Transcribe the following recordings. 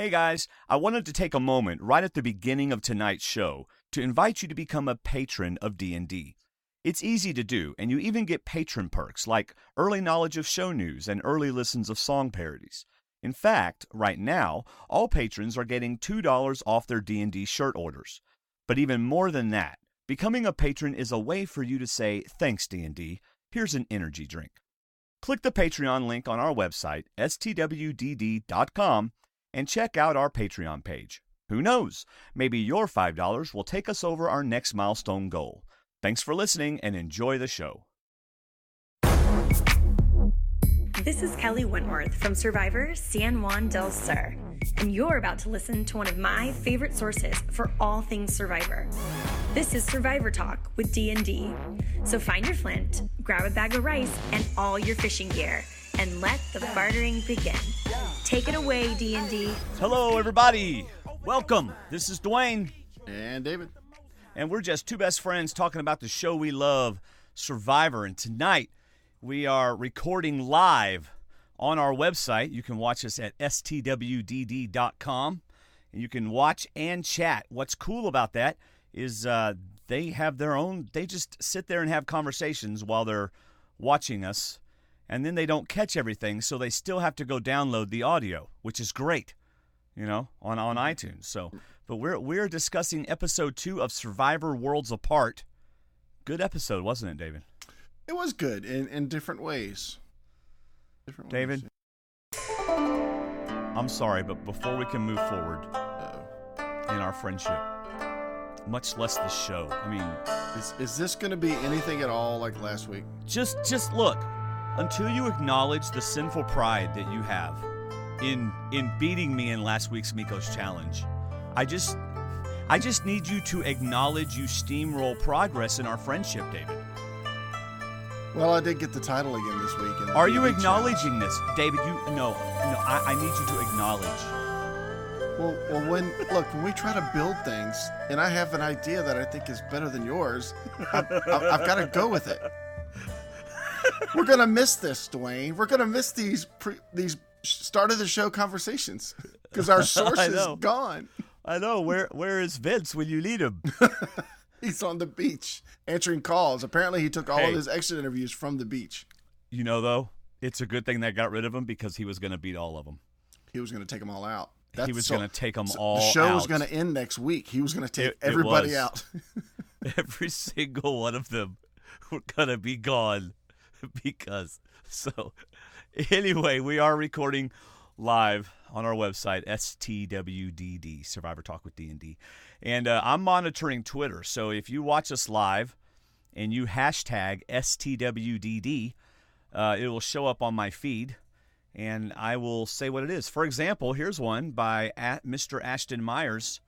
Hey guys, I wanted to take a moment right at the beginning of tonight's show to invite you to become a patron of D&D. It's easy to do, and you even get patron perks like early knowledge of show news and early listens of song parodies. In fact, right now, all patrons are getting $2 off their D&D shirt orders. But even more than that, becoming a patron is a way for you to say, thanks D&D, here's an energy drink. Click the Patreon link on our website, stwdd.com, and check out our Patreon page. Who knows? Maybe your $5 will take us over our next milestone goal. Thanks for listening and enjoy the show. This is Kelly Wentworth from Survivor San Juan del Sur, and you're about to listen to one of my favorite sources for all things Survivor. This is Survivor Talk with D&D. So find your flint, grab a bag of rice, and all your fishing gear, and let the bartering begin. Take it away, D&D. Hello, everybody. Welcome. This is Dwaine. And David. And we're just two best friends talking about the show we love, Survivor. And tonight, we are recording live on our website. You can watch us at stwdd.com. And you can watch and chat. What's cool about that is they have their own, they just sit there and have conversations while they're watching us. And then they don't catch everything, so they still have to go download the audio, which is great, you know, on iTunes. So, but we're discussing episode 2 of Survivor Worlds Apart. Good episode, wasn't it, David? It was good in different ways. David, I'm sorry, but before we can move forward in our friendship, much less the show, I mean, is this going to be anything at all like last week? Just look. Until you acknowledge the sinful pride that you have in beating me in last week's Miko's challenge, I just need you to acknowledge you steamroll progress in our friendship, David. Well, I did get the title again this week. Are you acknowledging this, David? I need you to acknowledge. Well, when we try to build things, and I have an idea that I think is better than yours, I've got to go with it. We're gonna miss this, Dwaine. We're gonna miss these start of the show conversations because our source is gone. I know. Where is Vince when you need him? He's on the beach answering calls. Apparently, he took all of his exit interviews from the beach. You know, though, it's a good thing they got rid of him because he was going to beat all of them. He was going to take them all out. He was going to take them all out. The show was going to end next week. He was going to take everybody out. Every single one of them were going to be gone. Anyway, we are recording live on our website, STWDD, Survivor Talk with D&D. And I'm monitoring Twitter, so if you watch us live and you hashtag STWDD, it will show up on my feed, and I will say what it is. For example, here's one by Mr. Ashton Myers.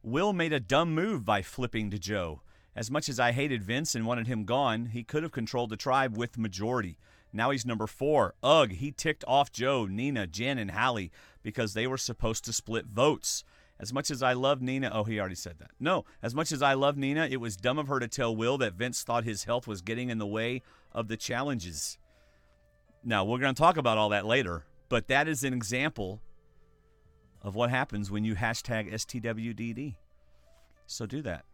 Will made a dumb move by flipping to Joe. As much as I hated Vince and wanted him gone, he could have controlled the tribe with majority. Now he's number 4. Ugh, he ticked off Joe, Nina, Jen, and Hallie because they were supposed to split votes. As much as I love Nina... Oh, he already said that. No, as much as I love Nina, it was dumb of her to tell Will that Vince thought his health was getting in the way of the challenges. Now, we're going to talk about all that later, but that is an example of what happens when you hashtag STWDD. So do that,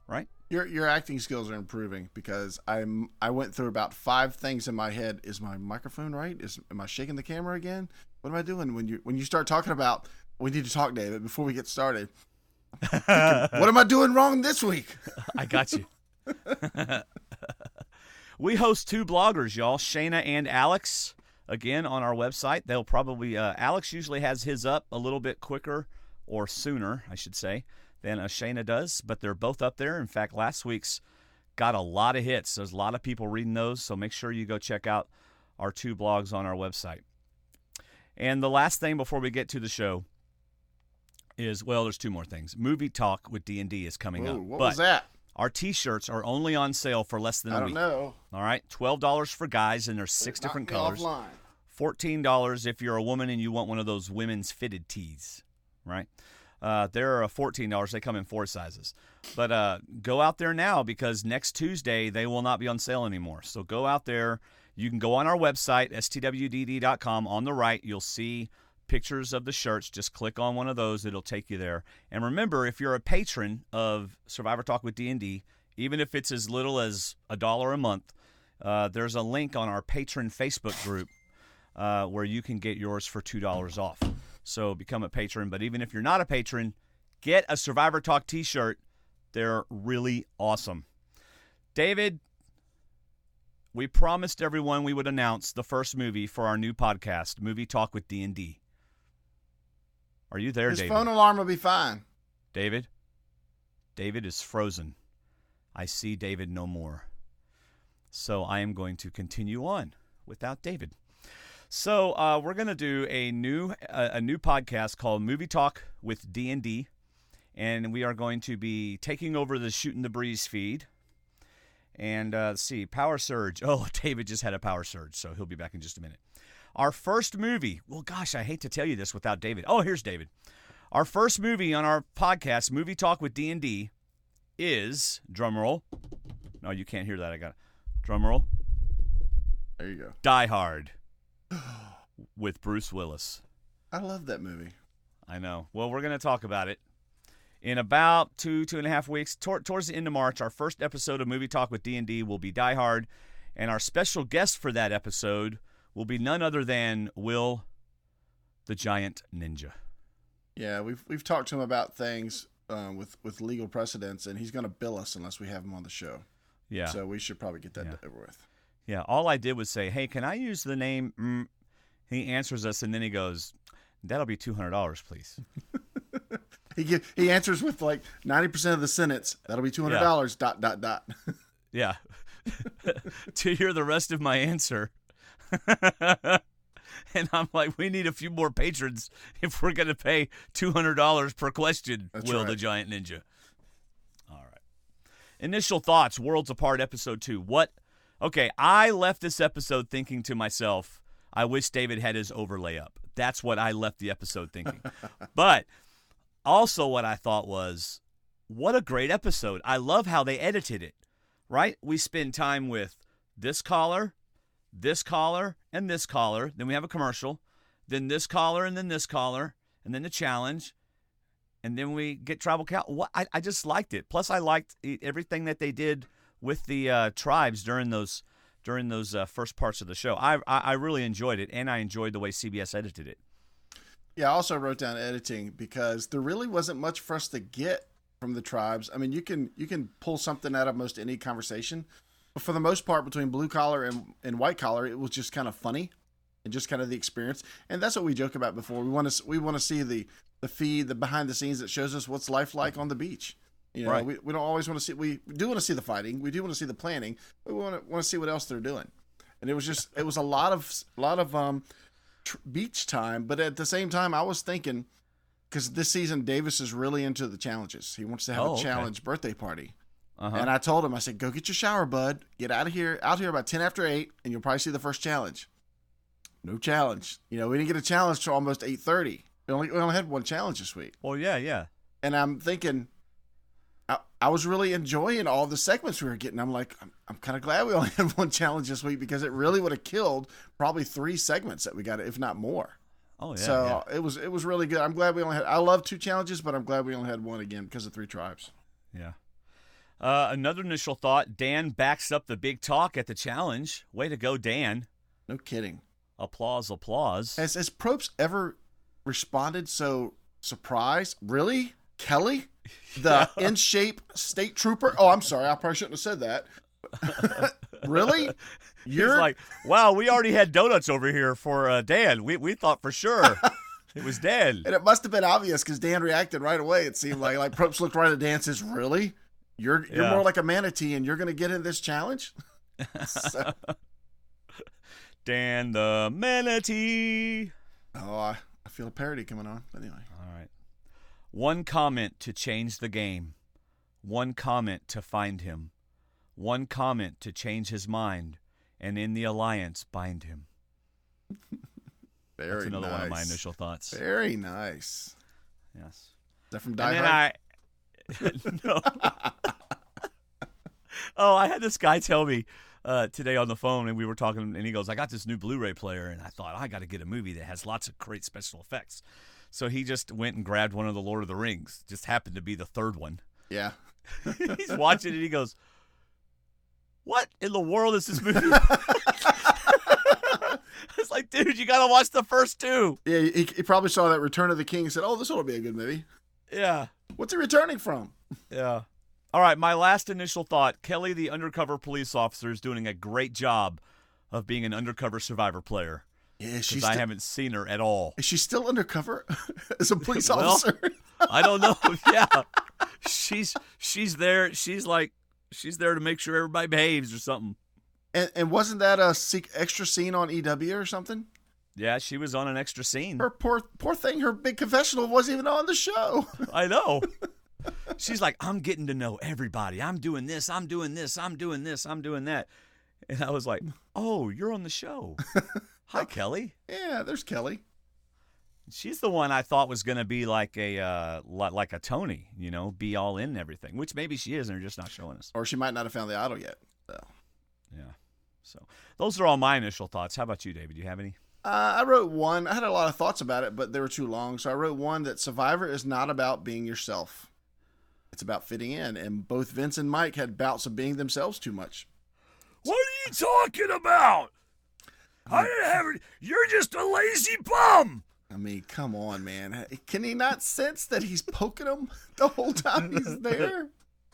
right? Your acting skills are improving because I went through about 5 things in my head. Is my microphone right? Am I shaking the camera again? What am I doing? When you start talking about, we need to talk, David, before we get started. What am I doing wrong this week? I got you. We host 2 bloggers, y'all, Shayna and Alex, again, on our website. They'll probably, Alex usually has his up a little bit quicker, or sooner, I should say, than Shayna does, but they're both up there. In fact, last week's got a lot of hits. There's a lot of people reading those, so make sure you go check out our 2 blogs on our website. And the last thing before we get to the show is, well, there's 2 more things. Movie Talk with D&D is coming up. What was that? Our T-shirts are only on sale for less than a week. I don't know. All right, $12 for guys, and there's 6 different colors. Offline. $14 if you're a woman and you want one of those women's fitted tees, right? They're $14. They come in 4 sizes. But go out there now because next Tuesday they will not be on sale anymore. So go out there. You can go on our website, stwdd.com. On the right, you'll see pictures of the shirts. Just click on one of those. It'll take you there. And remember, if you're a patron of Survivor Talk with D&D, even if it's as little as $1 a month, there's a link on our patron Facebook group where you can get yours for $2 off. So become a patron. But even if you're not a patron, get a Survivor Talk t-shirt. They're really awesome. David, we promised everyone we would announce the first movie for our new podcast, Movie Talk with D&D. Are you there, His David? His phone alarm will be fine. David? David is frozen. I see David no more. So I am going to continue on without David. So we're going to do a new podcast called Movie Talk with D&D, and we are going to be taking over the Shooting the Breeze feed. And let's see, Power Surge. Oh, David just had a power surge, so he'll be back in just a minute. Our first movie. Well, gosh, I hate to tell you this without David. Oh, here's David. Our first movie on our podcast, Movie Talk with D&D, is, drumroll. No, you can't hear that. I got it. Drumroll. There you go. Die Hard with Bruce Willis. I love that movie. I know. Well, we're going to talk about it in about 2.5 weeks. Towards the end of March, our first episode of Movie Talk with D&D will be Die Hard, and our special guest for that episode will be none other than Will the Giant Ninja. Yeah, we've talked to him about things with legal precedents, and he's going to bill us unless we have him on the show. Yeah. So we should probably get that over with. Yeah, all I did was say, hey, can I use the name? He answers us, and then he goes, that'll be $200, please. He answers with like 90% of the sentence. That'll be $200. ... Yeah. To hear the rest of my answer. And I'm like, we need a few more patrons if we're going to pay $200 per question. That's Will right. The Giant Ninja. All right. Initial thoughts, Worlds Apart, Episode 2. Okay, I left this episode thinking to myself, I wish David had his overlay up. That's what I left the episode thinking. But also what I thought was, what a great episode. I love how they edited it, right? We spend time with this caller, and this caller. Then we have a commercial. Then this caller, and then this caller, and then the challenge. And then we get tribal count. I just liked it. Plus, I liked everything that they did with the tribes during those first parts of the show. I really enjoyed it, and I enjoyed the way CBS edited it. Yeah, I also wrote down editing because there really wasn't much for us to get from the tribes. I mean, you can pull something out of most any conversation, but for the most part, between blue collar and white collar, it was just kind of funny and just kind of the experience. And that's what we joke about before. We want to see the feed, the behind the scenes that shows us what's life like on the beach. You know, right. we don't always want to see. We do want to see the fighting. We do want to see the planning. We want to see what else they're doing. And it was a lot of beach time. But at the same time, I was thinking, because this season Davis is really into the challenges. He wants to have a challenge birthday party. Uh-huh. And I told him, I said, go get your shower, bud. Get out here about 10 after 8, and you'll probably see the first challenge. No challenge. You know, we didn't get a challenge till almost 8:30. We only had one challenge this week. Well, yeah. And I'm thinking, I was really enjoying all the segments we were getting. I'm like, I'm kind of glad we only had one challenge this week because it really would have killed probably 3 segments that we got, if not more. Oh, yeah. So it was really good. I'm glad we only had. I love 2 challenges, but I'm glad we only had one again because of 3 tribes. Yeah. Another initial thought: Dan backs up the big talk at the challenge. Way to go, Dan! No kidding. Applause. Has Probst ever responded so surprised? Really, Kelly, the in-shape state trooper? Oh, I'm sorry. I probably shouldn't have said that. Really? He's like, wow, we already had donuts over here for Dan. We thought for sure it was Dan. And it must have been obvious because Dan reacted right away. It seemed like Probst looked right at Dan and says, really? You're more like a manatee and you're going to get in this challenge? So. Dan the manatee. Oh, I feel a parody coming on. But anyway. All right. One comment to change the game. One comment to find him. One comment to change his mind. And in the alliance, bind him. Very That's another nice. one of my initial thoughts. Very nice. Yes. Is that from Die Hard? No. Oh, I had this guy tell me, today on the phone, and we were talking, and he goes, I got this new Blu-ray player, and I thought, I got to get a movie that has lots of great special effects. So he just went and grabbed one of the Lord of the Rings. Just happened to be the third one. Yeah. He's watching it, and he goes, what in the world is this movie? It's like, dude, you got to watch the first two. Yeah, he probably saw that Return of the King and said, oh, this will be a good movie. Yeah. What's he returning from? Yeah. All right, my last initial thought, Kelly, the undercover police officer, is doing a great job of being an undercover Survivor player. Yeah, because I haven't seen her at all. Is she still undercover as a police officer? I don't know. Yeah. She's there. She's there to make sure everybody behaves or something. And wasn't that a extra scene on EW or something? Yeah, she was on an extra scene. Her poor thing, her big confessional wasn't even on the show. I know. She's like, I'm getting to know everybody. I'm doing this. I'm doing this. I'm doing this. I'm doing that. And I was like, oh, you're on the show. Hi, Kelly. Yeah, there's Kelly. She's the one I thought was going to be like a Tony, be all in everything, which maybe she is, and they're just not showing us. Or she might not have found the idol yet. So. Yeah. So those are all my initial thoughts. How about you, David? Do you have any? I wrote one. I had a lot of thoughts about it, but they were too long. So I wrote one that Survivor is not about being yourself. It's about fitting in. And both Vince and Mike had bouts of being themselves too much. What are you talking about? You're just a lazy bum. I mean, come on, man. Can he not sense that he's poking him the whole time he's there?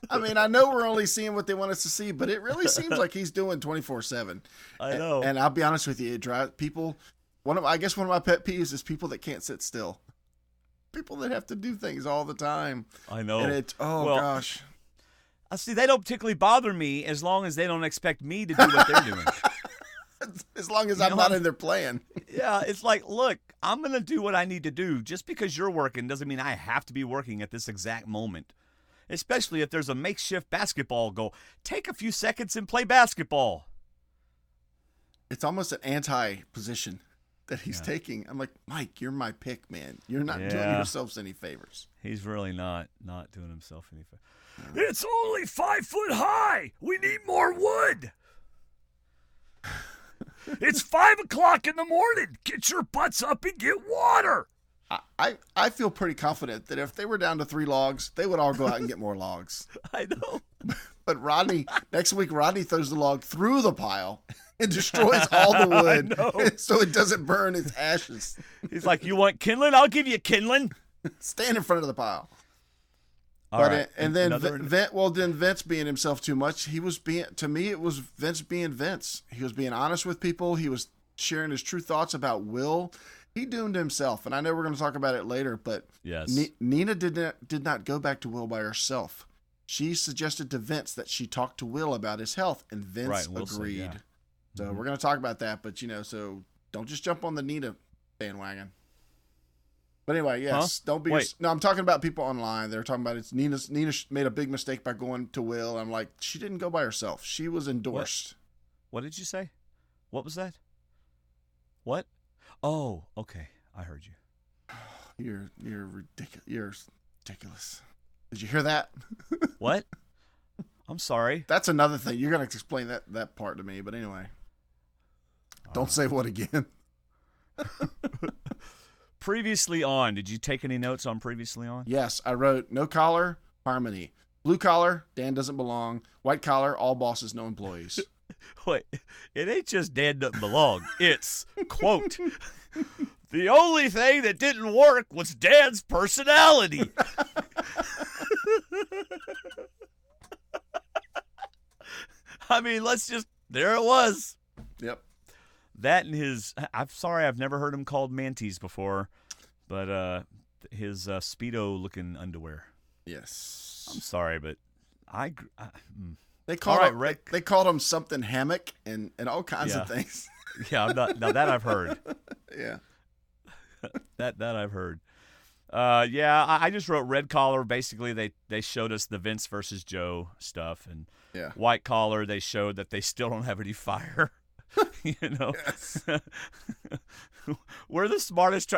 I mean, I know we're only seeing what they want us to see, but it really seems like he's doing 24/7. I know. And I'll be honest with you, it drives people. I guess one of my pet peeves is people that can't sit still. People that have to do things all the time. I know. And gosh. I see. They don't particularly bother me as long as they don't expect me to do what they're doing. As long as I'm not in their plan. Yeah, it's like, look, I'm going to do what I need to do. Just because you're working doesn't mean I have to be working at this exact moment. Especially if there's a makeshift basketball goal. Take a few seconds and play basketball. It's almost an anti-position that he's taking. I'm like, Mike, you're my pick, man. You're not doing yourselves any favors. He's really not doing himself any favors. It's only 5 foot high. We need more wood. It's 5 o'clock in the morning. Get your butts up and get water. I feel pretty confident that if they were down to 3 logs, they would all go out and get more logs. I know. But next week, Rodney throws the log through the pile and destroys all the wood so it doesn't burn its ashes. He's like, you want kindling? I'll give you kindling. Stand in front of the pile. Right. And then Vince being himself too much, it was Vince being Vince. He was being honest with people. He was sharing his true thoughts about Will. He doomed himself, and I know we're going to talk about it later, but yes. Nina did not go back to Will by herself. She suggested to Vince that she talk to Will about his health, and Vince agreed. Yeah. So we're going to talk about that, but so don't just jump on the Nina bandwagon. But anyway, yes, don't be. No, I'm talking about people online. They're talking about Nina made a big mistake by going to Will. I'm like, she didn't go by herself. She was endorsed. What did you say? What was that? What? Oh, okay. I heard you. You're ridiculous. You're ridiculous. Did you hear that? What? I'm sorry. That's another thing. You're gonna explain that part to me. But anyway, don't say what again. Previously on. Did you take any notes on previously on? Yes, I wrote no collar, harmony. Blue collar, Dan doesn't belong. White collar, all bosses, no employees. Wait, it ain't just Dan doesn't belong. It's, quote, the only thing that didn't work was Dan's personality. I mean, there it was. Yep. That and I'm sorry, I've never heard him called mantis before, but his Speedo-looking underwear. Yes. I'm sorry, but They called him something hammock and all kinds of things. Yeah, now that I've heard. Yeah. that I've heard. I just wrote red collar. Basically, they showed us the Vince versus Joe stuff, and white collar, they showed that they still don't have any fire. Yes. We're the smartest.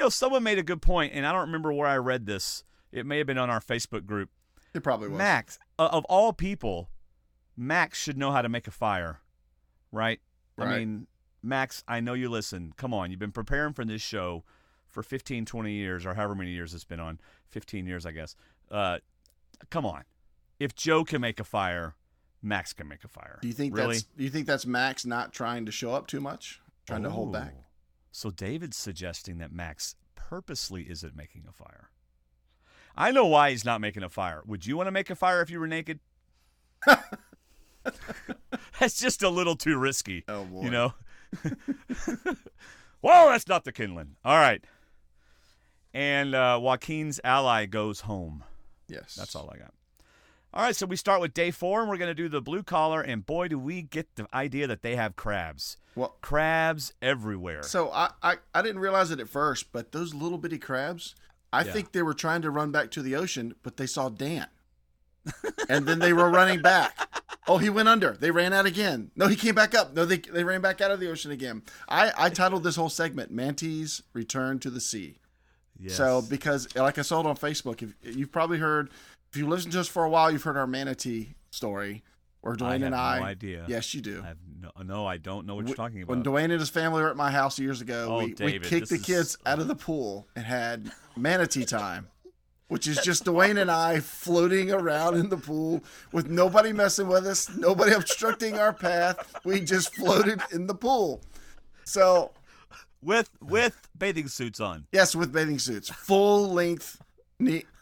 Someone made a good point, and I don't remember where I read this. It may have been on our Facebook group. It probably was. Max, of all people, Max should know how to make a fire. right? Right. I mean, Max, I know you listen. Come on. You've been preparing for this show for 15, 20 years, or however many years it's been on. 15 years, I guess. Come on. If Joe can make a fire, Max can make a fire. Do you think that's Max not trying to show up too much? Trying to hold back? So David's suggesting that Max purposely isn't making a fire. I know why he's not making a fire. Would you want to make a fire if you were naked? That's just a little too risky. Oh, boy. You know? Well, that's not the kindling. All right. And Joaquin's ally goes home. Yes. That's all I got. All right, so we start with day 4, and we're going to do the blue collar, and boy, do we get the idea that they have crabs. Well, crabs everywhere. So I didn't realize it at first, but those little bitty crabs, I think they were trying to run back to the ocean, but they saw Dan. And then they were running back. Oh, he went under. They ran out again. No, he came back up. No, they ran back out of the ocean again. I titled this whole segment, Manatees Return to the Sea. Yes. So, because like I saw it on Facebook, you've probably heard, if you listened to us for a while, you've heard our manatee story where Dwaine and I. No idea. Yes, you do. I don't know what you're talking about. When Dwaine and his family were at my house years ago, we kicked the kids out of the pool and had manatee time, which is just Dwaine and I floating around in the pool with nobody messing with us, nobody obstructing our path. We just floated in the pool. So. With bathing suits on. Yes, with bathing suits. Full length,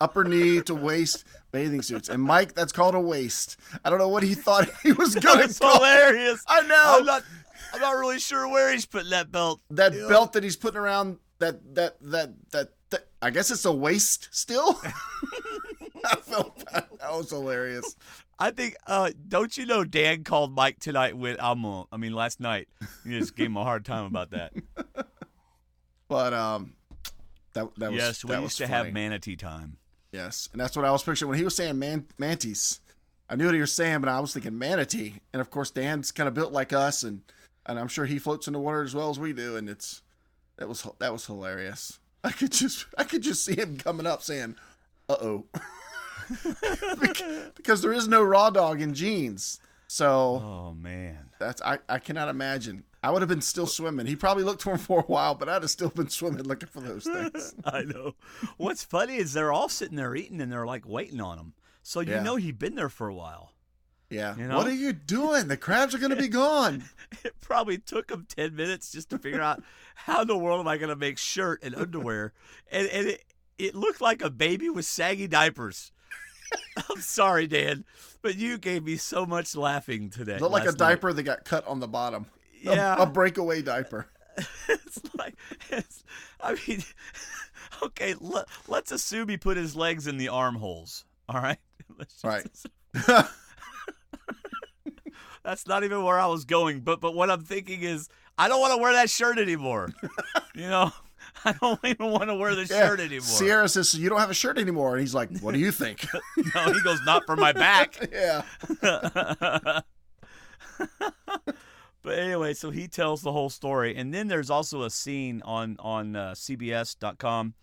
upper knee to waist bathing suits. And Mike, that's called a waist. I don't know what he thought he was going to call. Hilarious. I know. I'm not really sure where he's putting that belt. That belt that he's putting around that I guess it's a waist still. I felt that was hilarious. I think, don't you know Dan called Mike tonight last night. He just gave him a hard time about that. But that was yes, we used to have manatee time. Yes, and that's what I was picturing when he was saying mantis. I knew what he was saying, but I was thinking manatee. And of course, Dan's kind of built like us, and I'm sure he floats in the water as well as we do. And that was hilarious. I could just see him coming up saying, "Uh-oh," because there is no raw dog in jeans. So, oh man, I cannot imagine. I would have been still swimming. He probably looked for him for a while, but I'd have still been swimming looking for those things. I know. What's funny is they're all sitting there eating, and they're like waiting on him. So you know he'd been there for a while. Yeah. You know? What are you doing? The crabs are going to be gone. It probably took him 10 minutes just to figure out how in the world am I going to make shirt and underwear. And it looked like a baby with saggy diapers. I'm sorry, Dan, but you gave me so much laughing today. Looked like a diaper that got cut on the bottom. Yeah. A breakaway diaper. Okay, let's assume he put his legs in the armholes. All right? Right. That's not even where I was going, but what I'm thinking is I don't want to wear that shirt anymore. You know? I don't even want to wear the shirt anymore. Sierra says, so you don't have a shirt anymore. And he's like, what do you think? No, he goes, not for my back. Yeah. But anyway, so he tells the whole story. And then there's also a scene on CBS.com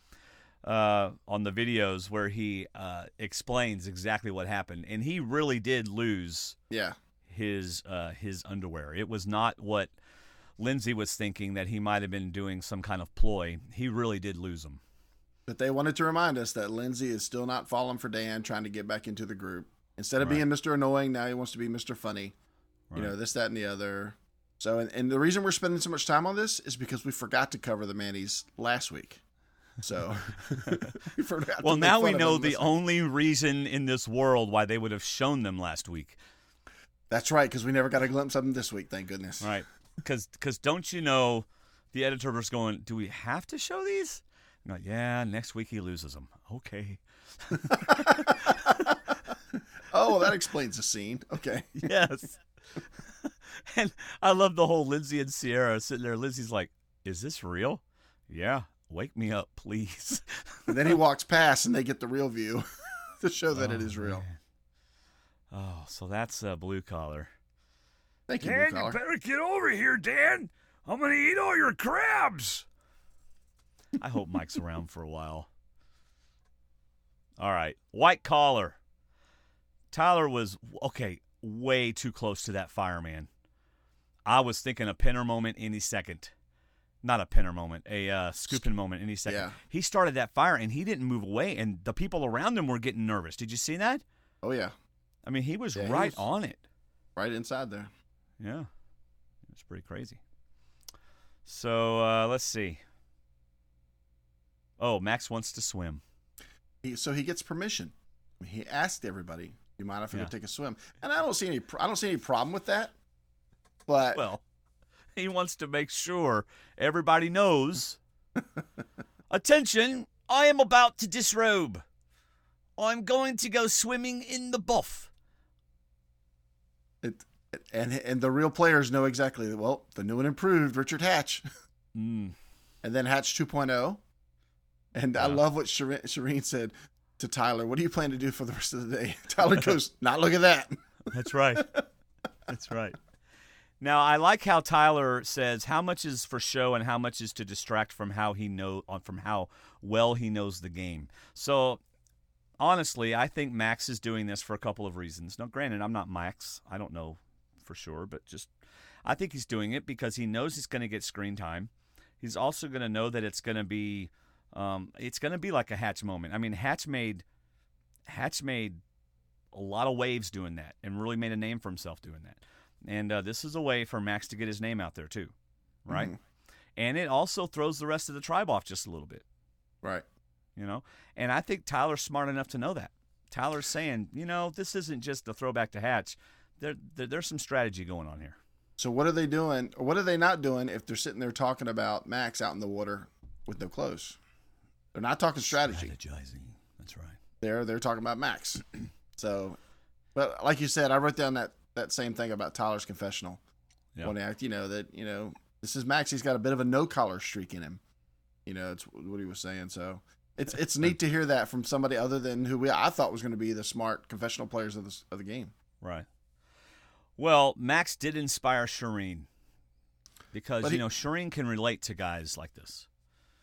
on the videos where he explains exactly what happened. And he really did lose his underwear. It was not what Lindsay was thinking, that he might have been doing some kind of ploy. He really did lose them. But they wanted to remind us that Lindsay is still not falling for Dan, trying to get back into the group. Instead of being Mr. Annoying, now he wants to be Mr. Funny. Right. You know, this, that, and the other. So, and the reason we're spending so much time on this is because we forgot to cover the Mannies last week. So, we forgot. Well, now we know the only reason in this world why they would have shown them last week. That's right, because we never got a glimpse of them this week, thank goodness. Right. Because don't you know, the editor was going, do we have to show these? I'm like, yeah, next week he loses them. Okay. Oh, that explains the scene. Okay. Yes. And I love the whole Lindsay and Sierra sitting there. Lindsay's like, is this real? Yeah. Wake me up, please. And then he walks past and they get the real view to show that it is real. Man. Oh, so that's Blue Collar. Thank you, Dan, Blue Collar. you better get over here, Dan. I'm going to eat all your crabs. I hope Mike's around for a while. All right. White Collar. Tyler was, way too close to that fireman. I was thinking a pinner moment any second. Not a pinner moment, a scooping moment any second. Yeah. He started that fire, and he didn't move away, and the people around him were getting nervous. Did you see that? Oh, yeah. I mean, he was Yeah, right on it. Right inside there. Yeah. It's pretty crazy. So, let's see. Oh, Max wants to swim. So he gets permission. He asked everybody, "Do you mind if I go take a swim?" And I don't see any problem with that. But Well, he wants to make sure everybody knows. Attention, I am about to disrobe. I'm going to go swimming in the buff. and the real players know exactly. Well, the new and improved Richard Hatch, Mm. and then Hatch 2.0. And I love what Shireen said to Tyler. What do you plan to do for the rest of the day? Tyler goes, "Not look at that." That's right. That's right. Now, I like how Tyler says how much is for show and how much is to distract from how well he knows the game. So, honestly, I think Max is doing this for a couple of reasons. Now, granted, I'm not Max. I don't know for sure, but I think he's doing it because he knows he's going to get screen time. He's also going to know that it's going to be like a Hatch moment. I mean, Hatch made a lot of waves doing that and really made a name for himself doing that. And this is a way for Max to get his name out there too, right? Mm-hmm. And it also throws the rest of the tribe off just a little bit. Right. And I think Tyler's smart enough to know that. Tyler's saying, this isn't just a throwback to Hatch. There's some strategy going on here. So what are they doing, or what are they not doing if they're sitting there talking about Max out in the water with no clothes? They're not talking strategy. Strategizing. That's right. They're talking about Max. So, but like you said, I wrote down that same thing about Tyler's confessional. Yeah. One act, this is Max. He's got a bit of a no collar streak in him. It's what he was saying. So it's neat to hear that from somebody other than who I thought was going to be the smart confessional players of the game. Right. Well, Max did inspire Shireen because Shireen can relate to guys like this.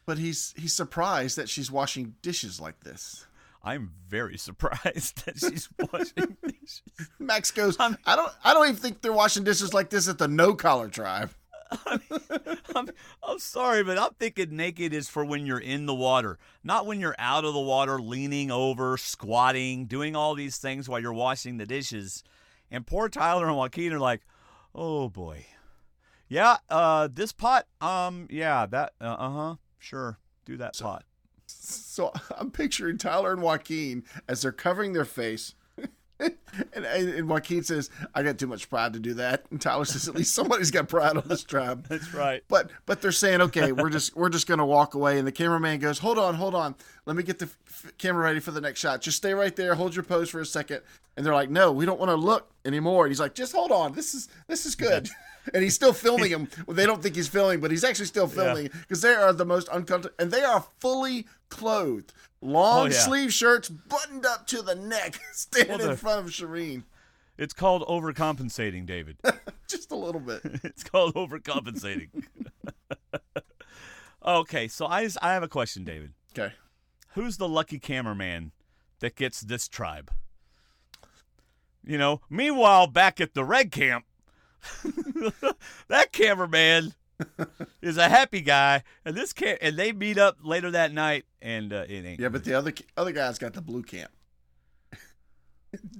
But he's surprised that she's washing dishes like this. I'm very surprised that she's washing dishes. Max goes, I don't even think they're washing dishes like this at the no collar tribe. I'm sorry, but I'm thinking naked is for when you're in the water, not when you're out of the water, leaning over, squatting, doing all these things while you're washing the dishes. And poor Tyler and Joaquin are like, oh boy. Yeah, this pot, sure, do that pot. So I'm picturing Tyler and Joaquin as they're covering their face. and Joaquin says, "I got too much pride to do that." And Tyler says, "At least somebody's got pride on this tribe." That's right. But they're saying, "Okay, we're just going to walk away." And the cameraman goes, "Hold on. Let me get the camera ready for the next shot. Just stay right there. Hold your pose for a second." And they're like, "No, we don't want to look anymore." And he's like, "Just hold on. This is good." And he's still filming him. Well, they don't think he's filming, but he's actually still filming because they are the most uncomfortable. And they are fully clothed. Long sleeve shirts buttoned up to the neck, standing in front of Shireen. It's called overcompensating, David. Just a little bit. It's called overcompensating. Okay, so I have a question, David. Okay. Who's the lucky cameraman that gets this tribe? Meanwhile, back at the red camp, that cameraman is a happy guy, and they meet up later that night, and it ain't. Yeah, but the other guy's got the blue camp.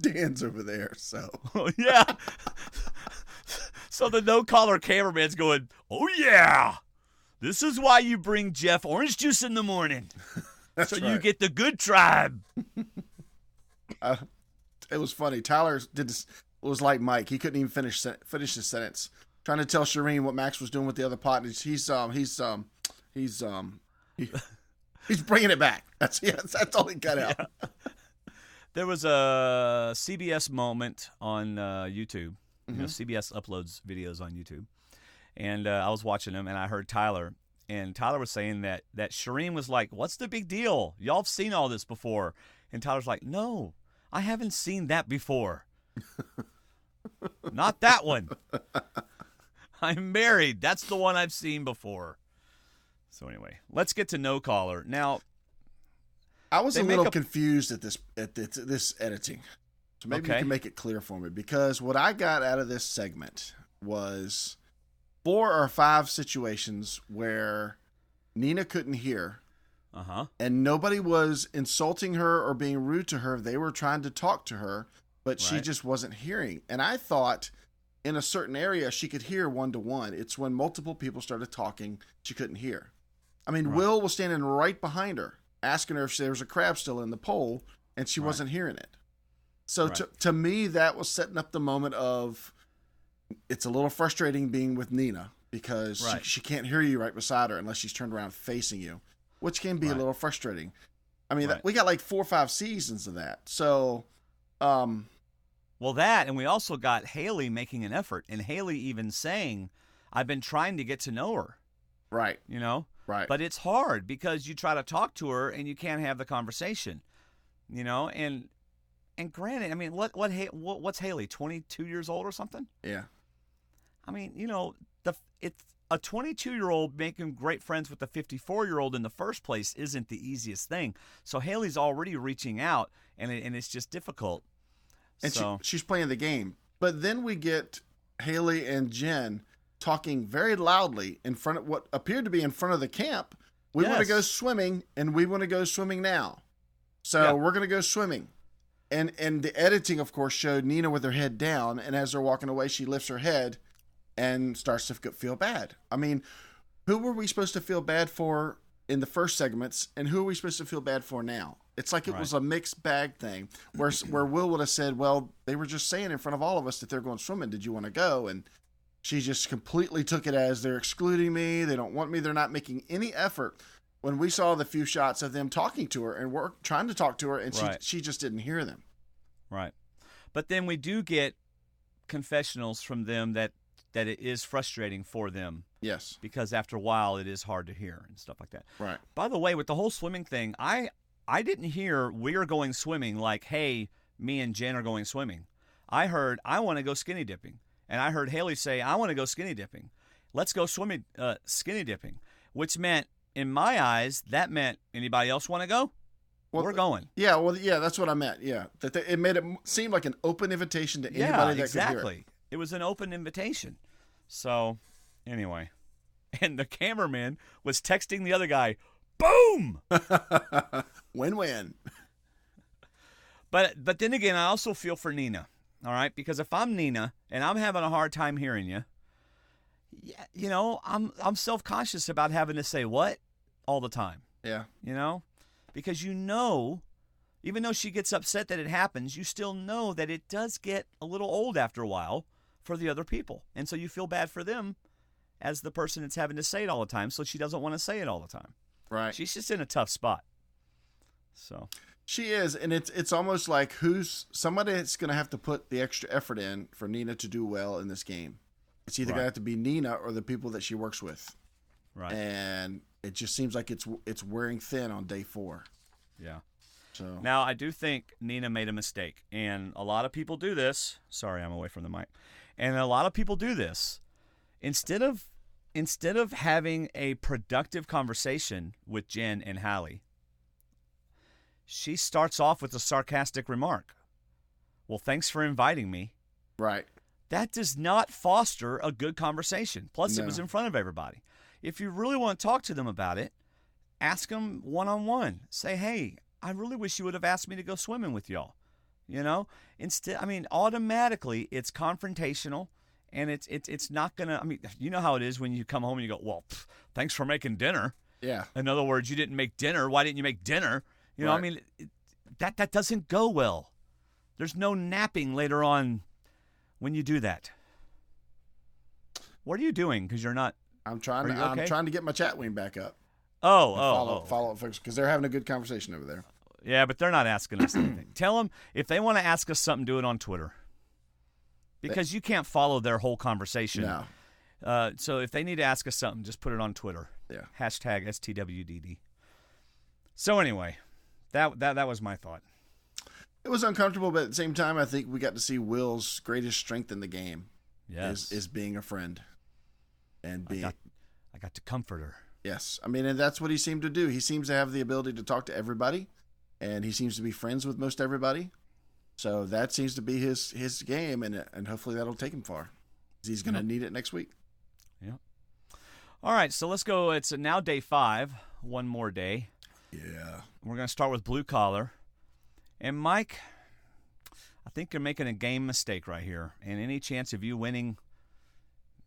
Dan's over there, so yeah. So the no-collar cameraman's going, "Oh yeah, this is why you bring Jeff orange juice in the morning, That's so right. you get the good tribe." It was funny. Tyler was like Mike. He couldn't even finish his sentence, trying to tell Shireen what Max was doing with the other pot. He's bringing it back. That's all he got out. Yeah. There was a CBS moment on YouTube. Mm-hmm. CBS uploads videos on YouTube, and I was watching them, and I heard Tyler, and Tyler was saying that Shireen was like, "What's the big deal? Y'all have seen all this before," and Tyler's like, "No, I haven't seen that before." Not that one. I'm married. That's the one I've seen before. So anyway, let's get to no collar. Now, I was a little confused at this editing. So maybe you can make it clear for me, because what I got out of this segment was 4 or 5 situations where Nina couldn't hear. And nobody was insulting her or being rude to her. They were trying to talk to her, but she just wasn't hearing. And I thought in a certain area she could hear 1-to-1. It's when multiple people started talking she couldn't hear. I mean, Will was standing right behind her, asking her if there was a crab still in the pole, and she wasn't hearing it. So to me, that was setting up the moment of it's a little frustrating being with Nina because she can't hear you right beside her unless she's turned around facing you, which can be a little frustrating. I mean, we got like 4 or 5 seasons of that. So, well, that, and we also got Haley making an effort, and Haley even saying, I've been trying to get to know her. Right. You know? Right. But it's hard because you try to talk to her and you can't have the conversation, you know? And granted, I mean, what's Haley, 22 years old or something? Yeah. I mean, you know, it's a 22-year-old making great friends with a 54-year-old in the first place isn't the easiest thing. So Haley's already reaching out, and it's just difficult. And she's playing the game. But then we get Haley and Jen talking very loudly in front of what appeared to be in front of the camp. We want to go swimming, and we want to go swimming now. So we're going to go swimming. And the editing, of course, showed Nina with her head down, and as they're walking away, she lifts her head and starts to feel bad. I mean, who were we supposed to feel bad for in the first segments, and who are we supposed to feel bad for now? It's like it was a mixed bag thing, where Will would have said, well, they were just saying in front of all of us that they're going swimming. Did you want to go? And she just completely took it as they're excluding me. They don't want me. They're not making any effort. When we saw the few shots of them talking to her and trying to talk to her, and she just didn't hear them. Right. But then we do get confessionals from them that it is frustrating for them. Yes. Because after a while, it is hard to hear and stuff like that. Right. By the way, with the whole swimming thing, I didn't hear we're going swimming like, hey, me and Jen are going swimming. I heard I want to go skinny dipping. And I heard Haley say, I want to go skinny dipping. Let's go swimming, skinny dipping. Which meant, in my eyes, that meant anybody else want to go? Well, we're going. Yeah, that's what I meant. Yeah, it made it seem like an open invitation to anybody that could hear it. It was an open invitation. So, anyway. And the cameraman was texting the other guy, boom! Win-win. But then again, I also feel for Nina, all right? Because if I'm Nina and I'm having a hard time hearing you, you know, I'm self-conscious about having to say what all the time. Yeah. You know? Because you know, even though she gets upset that it happens, you still know that it does get a little old after a while for the other people. And so you feel bad for them as the person that's having to say it all the time, so she doesn't want to say it all the time. Right. She's just in a tough spot. So she is, and it's almost like somebody that's going to have to put the extra effort in for Nina to do well in this game. It's either going to have to be Nina or the people that she works with. Right. And it just seems like it's wearing thin on day 4. Yeah. So now I do think Nina made a mistake, and a lot of people do this. Sorry, I'm away from the mic. And a lot of people do this. Instead of having a productive conversation with Jen and Hallie, she starts off with a sarcastic remark. Well, thanks for inviting me. Right. That does not foster a good conversation. Plus, It was in front of everybody. If you really want to talk to them about it, ask them one-on-one. Say, hey, I really wish you would have asked me to go swimming with y'all. You know? Automatically, it's confrontational. And it's not going to, you know how it is when you come home and you go, well, thanks for making dinner. Yeah. In other words, you didn't make dinner. Why didn't you make dinner? You know, right. That doesn't go well. There's no napping later on when you do that. What are you doing? Because you're not. I'm trying to get my chat wing back up. Follow up folks, because they're having a good conversation over there. Yeah, but they're not asking us anything. Tell them if they want to ask us something, do it on Twitter. Because you can't follow their whole conversation. No. So if they need to ask us something, just put it on Twitter. Yeah. Hashtag STWDD. So anyway, that was my thought. It was uncomfortable, but at the same time, I think we got to see Will's greatest strength in the game. Yes. Is being a friend. And being. I got to comfort her. Yes. And that's what he seemed to do. He seems to have the ability to talk to everybody, and he seems to be friends with most everybody. So that seems to be his game, and hopefully that'll take him far. He's going to need it next week. Yeah. All right, so let's go. It's now day 5. One more day. Yeah. We're going to start with blue collar. And Mike, I think you're making a game mistake right here. And any chance of you winning,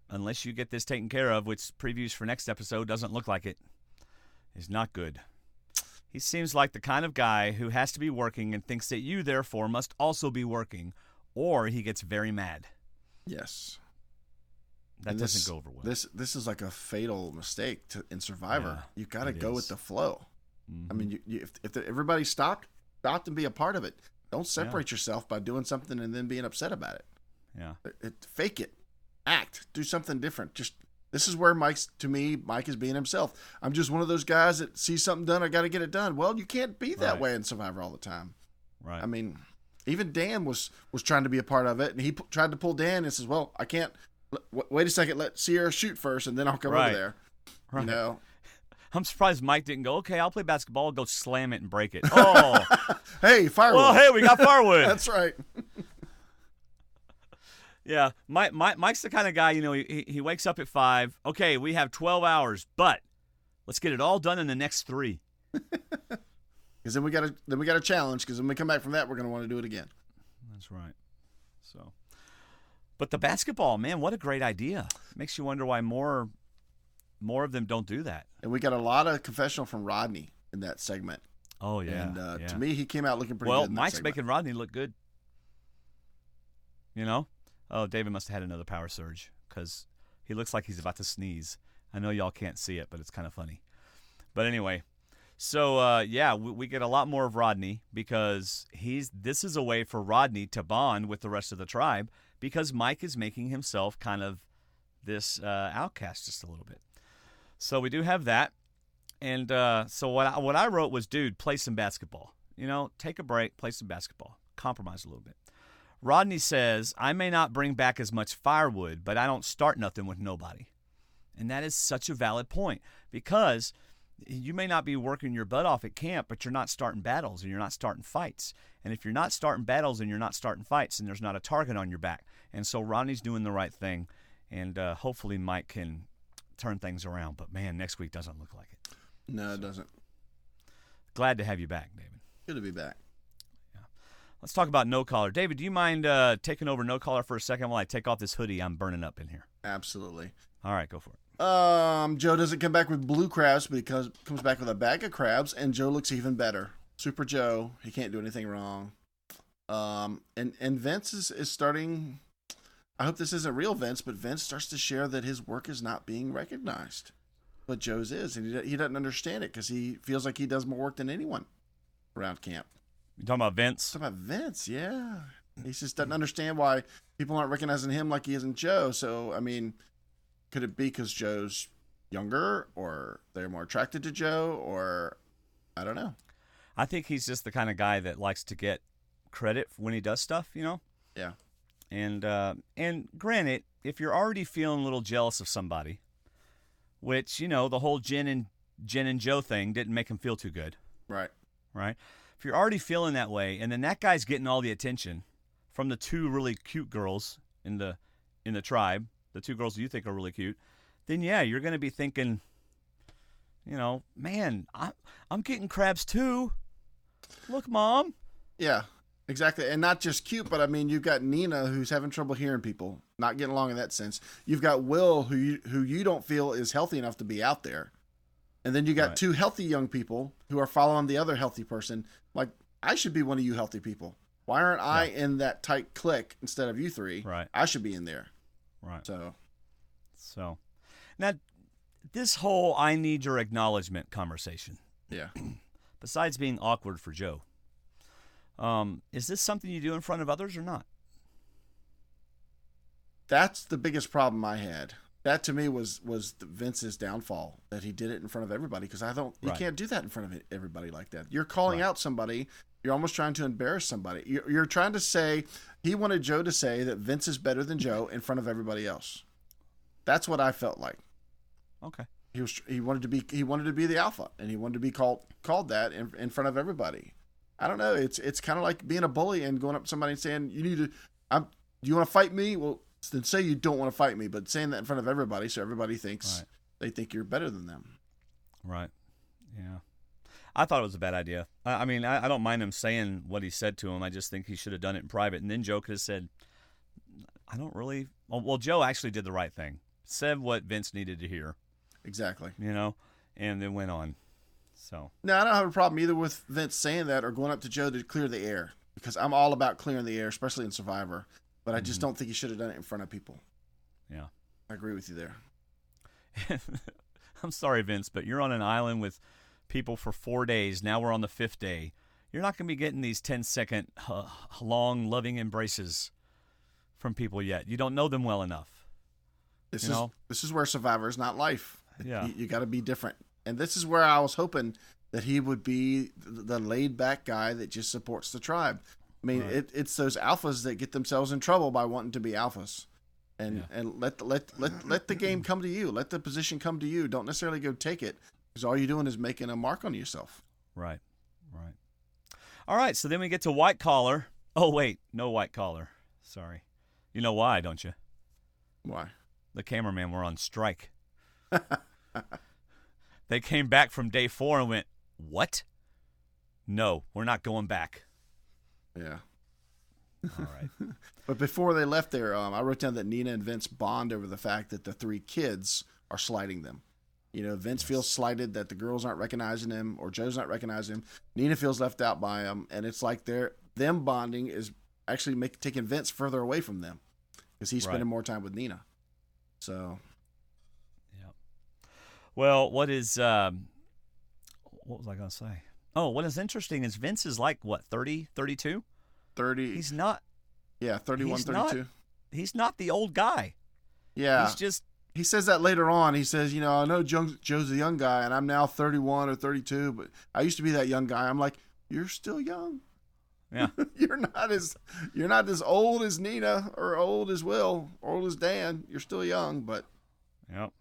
unless you get this taken care of, which previews for next episode doesn't look like it, is not good. He seems like the kind of guy who has to be working and thinks that you, therefore, must also be working, or he gets very mad. Yes. That doesn't go over well. This is like a fatal mistake in Survivor. Yeah, You got to go with the flow. Mm-hmm. I mean, if everybody stopped and be a part of it. Don't separate yourself by doing something and then being upset about it. Yeah. Fake it. Act. Do something different. This is where Mike is being himself. I'm just one of those guys that sees something done, I got to get it done. Well, you can't be that way in Survivor all the time. Right. I mean, even Dan was trying to be a part of it, and he tried to pull Dan and says, well, I can't. Wait a second. Let Sierra shoot first, and then I'll come over there. Right. You know? I'm surprised Mike didn't go, okay, I'll play basketball, go slam it and break it. Oh. Hey, firewood. Well, hey, we got firewood. That's right. Yeah, Mike's the kind of guy, he wakes up at 5. Okay, we have 12 hours, but let's get it all done in the next 3. Because then we got a challenge. Because when we come back from that, we're going to want to do it again. That's right. So, but the basketball, man, what a great idea! Makes you wonder why more of them don't do that. And we got a lot of confessional from Rodney in that segment. Oh yeah. And to me, he came out looking pretty good. Well, in that Mike's segment. making Rodney look good. Oh, David must have had another power surge because he looks like he's about to sneeze. I know y'all can't see it, but it's kind of funny. But anyway, so we get a lot more of Rodney because this is a way for Rodney to bond with the rest of the tribe because Mike is making himself kind of this outcast just a little bit. So we do have that. And so what I wrote was, dude, play some basketball. Take a break, play some basketball, compromise a little bit. Rodney says, I may not bring back as much firewood, but I don't start nothing with nobody. And that is such a valid point because you may not be working your butt off at camp, but you're not starting battles and you're not starting fights. And if you're not starting battles and you're not starting fights, then there's not a target on your back. And so Rodney's doing the right thing, and hopefully Mike can turn things around. But, man, next week doesn't look like it. No, it doesn't. Glad to have you back, David. Good to be back. Let's talk about No Collar. David, do you mind taking over No Collar for a second while I take off this hoodie I'm burning up in here? Absolutely. All right, go for it. Joe doesn't come back with blue crabs because comes back with a bag of crabs, and Joe looks even better. Super Joe. He can't do anything wrong. And Vince is starting. I hope this isn't real Vince, but Vince starts to share that his work is not being recognized. But Joe's is, and he doesn't understand it because he feels like he does more work than anyone around camp. You talking about Vince? Talking about Vince, yeah. He just doesn't understand why people aren't recognizing him like he isn't Joe. So, I mean, could it be because Joe's younger, or they're more attracted to Joe, or I don't know. I think he's just the kind of guy that likes to get credit when he does stuff, Yeah. And granted, if you're already feeling a little jealous of somebody, which, the whole Jen and Joe thing didn't make him feel too good. Right. Right? If you're already feeling that way, and then that guy's getting all the attention from the 2 really cute girls in the tribe, the 2 girls you think are really cute, then yeah, you're going to be thinking, man, I'm getting crabs too. Look, Mom. Yeah, exactly. And not just cute, but I mean, you've got Nina who's having trouble hearing people, not getting along in that sense. You've got Will who you don't feel is healthy enough to be out there. And then you got 2 healthy young people who are following the other healthy person. Like, I should be one of you healthy people. Why aren't I in that tight clique instead of you 3? Right. I should be in there. Right. So now, this whole I need your acknowledgement conversation. Yeah. Besides being awkward for Joe, is this something you do in front of others or not? That's the biggest problem I had. That to me was Vince's downfall, that he did it in front of everybody, because you can't do that in front of everybody like that. You're calling out somebody. You're almost trying to embarrass somebody. You're trying to say, he wanted Joe to say that Vince is better than Joe in front of everybody else. That's what I felt like. Okay. He wanted to be the alpha, and he wanted to be called that in front of everybody. I don't know. It's kind of like being a bully and going up to somebody and saying, do you want to fight me? Well, then say you don't want to fight me, but saying that in front of everybody so everybody thinks they think you're better than them. Right. Yeah. I thought it was a bad idea. I mean, I don't mind him saying what he said to him. I just think he should have done it in private. And then Joe could have said, I don't really. Well, Joe actually did the right thing. Said what Vince needed to hear. Exactly. And then went on. So. No, I don't have a problem either with Vince saying that or going up to Joe to clear the air, because I'm all about clearing the air, especially in Survivor. But I just don't think he should have done it in front of people. Yeah. I agree with you there. I'm sorry, Vince, but you're on an island with people for 4 days. Now we're on the 5th day. You're not going to be getting these 10-second long, loving embraces from people yet. You don't know them well enough. This is where Survivor is not life. Yeah. You got to be different. And this is where I was hoping that he would be the laid-back guy that just supports the tribe. I mean, right. It's those alphas that get themselves in trouble by wanting to be alphas. And let the game come to you. Let the position come to you. Don't necessarily go take it, because all you're doing is making a mark on yourself. Right. All right, so then we get to white collar. Oh, wait, no white collar. Sorry. You know why, don't you? Why? The cameramen were on strike. They came back from day 4 and went, what? No, we're not going back. Yeah. All right. But before they left there, I wrote down that Nina and Vince bond over the fact that the 3 kids are slighting them. Vince feels slighted that the girls aren't recognizing him, or Joe's not recognizing him. Nina feels left out by him, and it's like them bonding is actually taking Vince further away from them, because he's spending more time with Nina. So, yeah. Well, what was I going to say? Oh, what is interesting is Vince is like, what, 30, 32? 30. He's not. Yeah, 31, 32. He's not the old guy. Yeah. He's just. He says that later on. He says, I know Joe's a young guy, and I'm now 31 or 32, but I used to be that young guy. I'm like, you're still young. Yeah. You're not as old as Nina, or old as Will, or old as Dan. You're still young, but. Yep.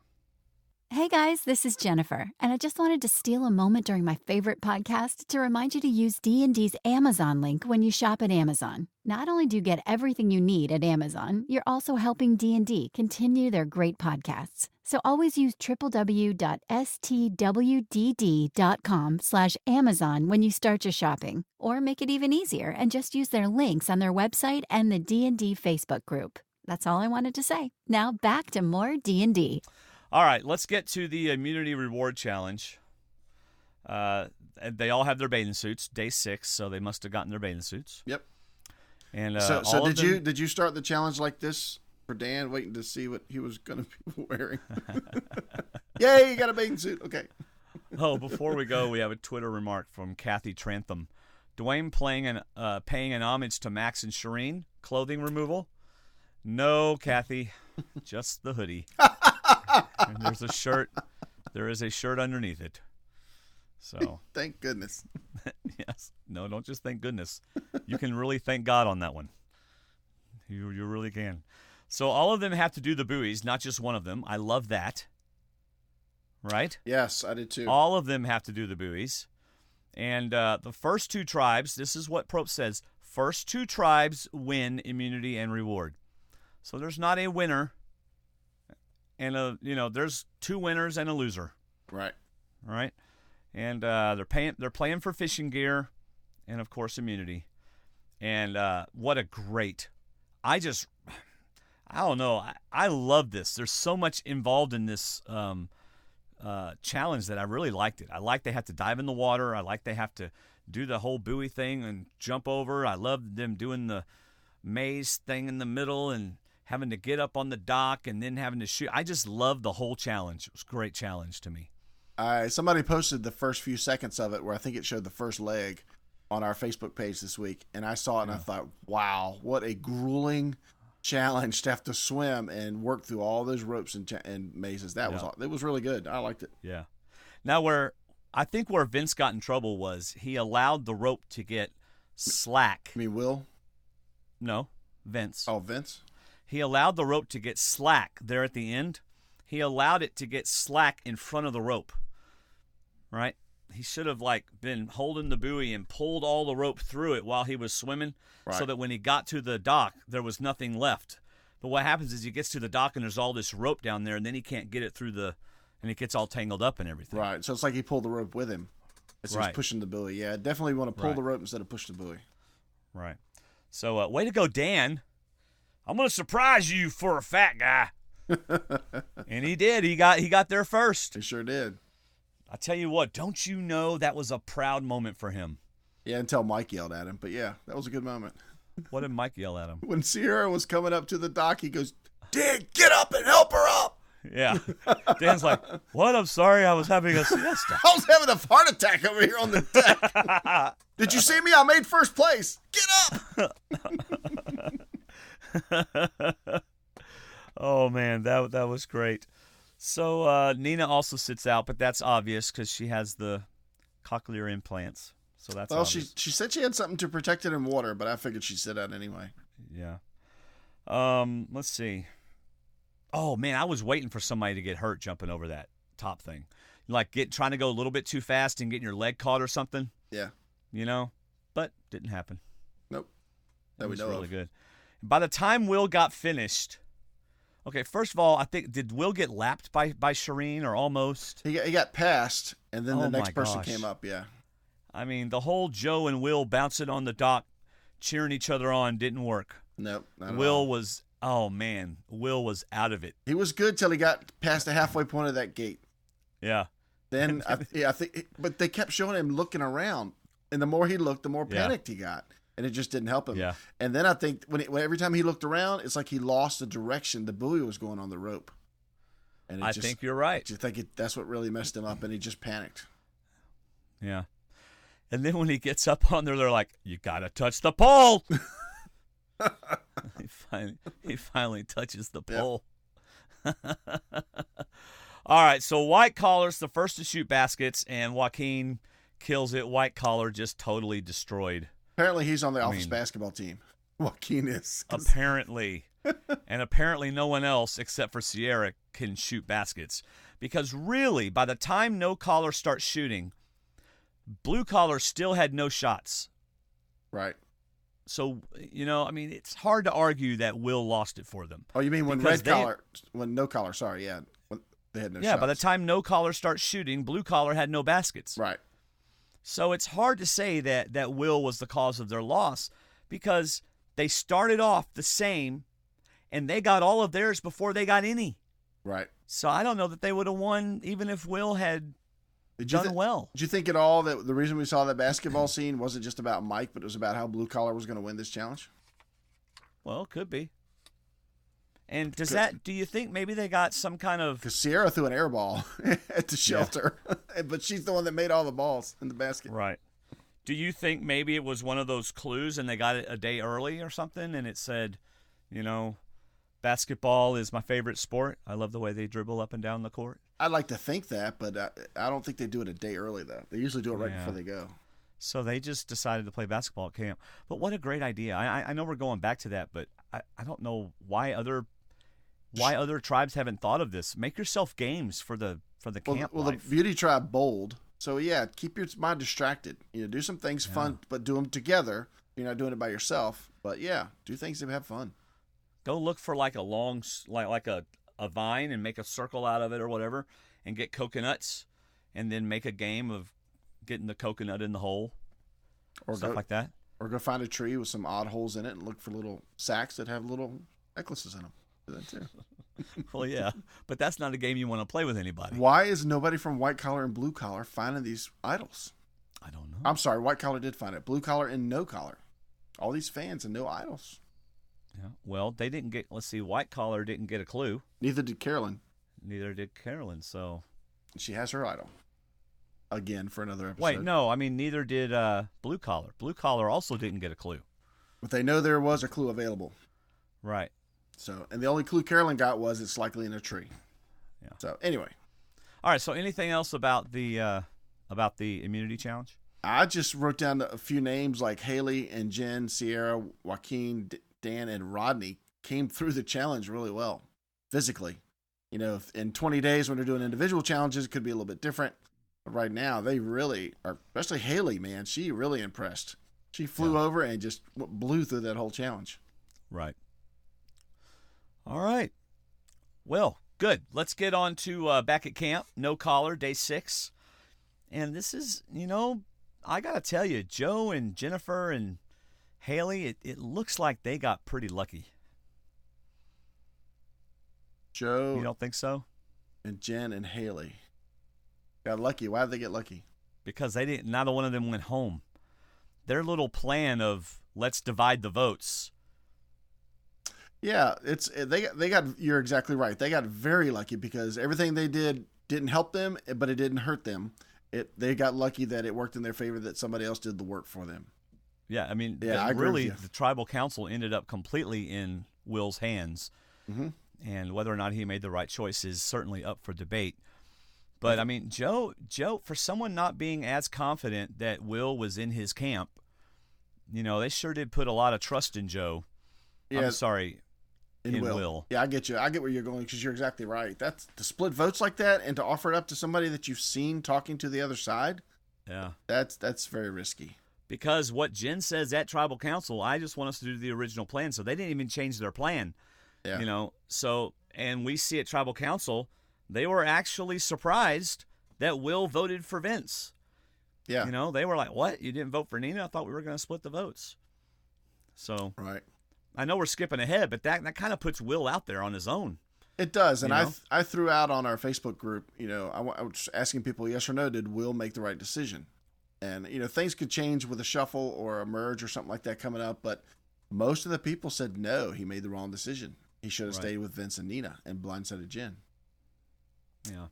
Hey guys, this is Jennifer, and I just wanted to steal a moment during my favorite podcast to remind you to use D&D's Amazon link when you shop at Amazon. Not only do you get everything you need at Amazon, you're also helping D&D continue their great podcasts. So always use www.stwdd.com/Amazon when you start your shopping. Or make it even easier and just use their links on their website and the D&D Facebook group. That's all I wanted to say. Now back to more D&D. All right, let's get to the immunity reward challenge. They all have their bathing suits. Day 6, so they must have gotten their bathing suits. Yep. And so did you start the challenge like this for Dan, waiting to see what he was going to be wearing? Yay, you got a bathing suit. Okay. Before we go, we have a Twitter remark from Kathy Trantham. Dwaine paying an homage to Max and Shireen. Clothing removal? No, Kathy, just the hoodie. And there's a shirt. There is a shirt underneath it. So thank goodness. Yes. No, don't just thank goodness. You can really thank God on that one. You really can. So all of them have to do the buoys, not just one of them. I love that. Right? Yes, I did too. All of them have to do the buoys. And the first 2 tribes, this is what Probe says, first 2 tribes win immunity and reward. So there's not a winner. And there's 2 winners and a loser. Right. And they're playing for fishing gear, and of course immunity. And what a great! I don't know. I love this. There's so much involved in this challenge that I really liked it. I like they have to dive in the water. I like they have to do the whole buoy thing and jump over. I love them doing the maze thing in the middle and having to get up on the dock and then having to shoot. I just love the whole challenge. It was a great challenge to me. Somebody posted the first few seconds of it where I think it showed the first leg on our Facebook page this week. And I saw it and I thought, wow, what a grueling challenge to have to swim and work through all those ropes and mazes. It was really good. I liked it. Yeah. Now where Vince got in trouble was he allowed the rope to get slack. I mean, Will? No, Vince. Oh, Vince? He allowed the rope to get slack there at the end. He allowed it to get slack in front of the rope, right? He should have been holding the buoy and pulled all the rope through it while he was swimming, so that when he got to the dock, there was nothing left. But what happens is he gets to the dock and there's all this rope down there, and then he can't get it through the and it gets all tangled up and everything. Right. So it's like he pulled the rope with him as he was pushing the buoy. Yeah, definitely want to pull the rope instead of push the buoy. Right. So, way to go, Dan. I'm going to surprise you for a fat guy. And he did. He got there first. He sure did. I tell you what, don't you know that was a proud moment for him? Yeah, until Mike yelled at him. But yeah, that was a good moment. What did Mike yell at him? When Sierra was coming up to the dock, he goes, Dan, get up and help her up. Yeah. Dan's like, what? I'm sorry, I was having a siesta. I was having a heart attack over here on the deck. Did you see me? I made first place. Get up. Oh, man, that was great. So Nina also sits out, but that's obvious because she has the cochlear implants. So that's obvious. She said she had something to protect it in water, but I figured she'd sit out anyway. Yeah. Let's see. Oh, man, I was waiting for somebody to get hurt jumping over that top thing. Like trying to go a little bit too fast and getting your leg caught or something. Yeah. You know? But didn't happen. Nope. That was really good. By the time Will got finished, okay, first of all, I think, did Will get lapped by Shireen or almost? He got passed, and then the next person came up, yeah. I mean, the whole Joe and Will bouncing on the dock, cheering each other on didn't work. Nope. Will was, Will was out of it. He was good till he got past the halfway point of that gate. Yeah. Then, I think, but they kept showing him looking around, and the more he looked, the more panicked he got. And it just didn't help him. Yeah. And then I think every time he looked around, it's like he lost the direction the buoy was going on the rope. And I think you're right. I think that's what really messed him up, and he just panicked. Yeah. And then when he gets up on there, they're like, "You gotta touch the pole." he finally touches the pole. Yep. All right. So White Collar's the first to shoot baskets, and Joaquin kills it. White Collar just totally destroyed. Apparently, he's on the office basketball team. Joaquin is. Apparently. And apparently no one else except for Sierra can shoot baskets. Because really, by the time No Collar starts shooting, Blue Collar still had no shots. Right. So, it's hard to argue that Will lost it for them. Oh, you mean when No Collar, sorry, yeah. When they had no shots. Yeah, by the time No Collar starts shooting, Blue Collar had no baskets. Right. So it's hard to say that Will was the cause of their loss because they started off the same and they got all of theirs before they got any. Right. So I don't know that they would have won even if Will had done well. Did you think at all that the reason we saw that basketball scene wasn't just about Mike, but it was about how Blue Collar was going to win this challenge? Well, it could be. And do you think maybe they got some kind of... Because Sierra threw an air ball at the shelter, but she's the one that made all the balls in the basket. Right. Do you think maybe it was one of those clues and they got it a day early or something and it said, basketball is my favorite sport. I love the way they dribble up and down the court. I'd like to think that, but I don't think they do it a day early, though. They usually do it right before they go. So they just decided to play basketball at camp. But what a great idea. I know we're going back to that, but I don't know why other tribes haven't thought of this. Make yourself games for the camp Well, life. The Beauty Tribe bowled. So, yeah, keep your mind distracted. Do some things fun, but do them together. You're not doing it by yourself. But, yeah, do things to have fun. Go look for like a long, like a vine and make a circle out of it or whatever and get coconuts and then make a game of getting the coconut in the hole or stuff like that. Or go find a tree with some odd holes in it and look for little sacks that have little necklaces in them. Do that too. Well, yeah, but that's not a game you want to play with anybody. Why is nobody from White Collar and Blue Collar finding these idols? I don't know. I'm sorry, White Collar did find it. Blue Collar and No Collar. All these fans and no idols. Yeah. Well, they didn't get, White Collar didn't get a clue. Neither did Carolyn. Neither did Carolyn, so. She has her idol. Again for another episode. Wait, no, neither did Blue Collar. Blue Collar also didn't get a clue. But they know there was a clue available. Right. So, and the only clue Carolyn got was it's likely in a tree. Yeah. So, anyway. All right, so anything else about the immunity challenge? I just wrote down a few names like Haley and Jen, Sierra, Joaquin, Dan, and Rodney came through the challenge really well physically. If in 20 days when they're doing individual challenges, it could be a little bit different. But right now, they really are, especially Haley, man. She really impressed. She flew over and just blew through that whole challenge. Right. All right. Well, Good. Let's get on to back at camp. No collar, day 6. And this is, I got to tell you, Joe and Jennifer and Haley, it looks like they got pretty lucky. Joe. You don't think so? And Jen and Haley got lucky. Why did they get lucky? Because neither one of them went home. Their little plan of let's divide the votes. Yeah, they got. You're exactly right. They got very lucky because everything they did didn't help them, but it didn't hurt them. They got lucky that it worked in their favor, that somebody else did the work for them. Yeah, I mean, I agree really, with you. the tribal council ended up completely in Will's hands, and whether or not he made the right choice is certainly up for debate. But I mean, Joe, for someone not being as confident that Will was in his camp, they sure did put a lot of trust in Joe. Yeah, I'm sorry, in Will. Yeah, I get you. I get where you're going because you're exactly right. That's to split votes like that and to offer it up to somebody that you've seen talking to the other side. Yeah, that's very risky. Because what Jen says at tribal council, I just want us to do the original plan. So they didn't even change their plan. Yeah. So, and we see at tribal council, they were actually surprised that Will voted for Vince. Yeah. They were like, what? You didn't vote for Nina? I thought we were going to split the votes. So right. I know we're skipping ahead, but that kind of puts Will out there on his own. It does. And I threw out on our Facebook group, I was asking people yes or no, did Will make the right decision? And, things could change with a shuffle or a merge or something like that coming up. But most of the people said no, he made the wrong decision. He should have stayed with Vince and Nina and blindsided Jen. Yeah.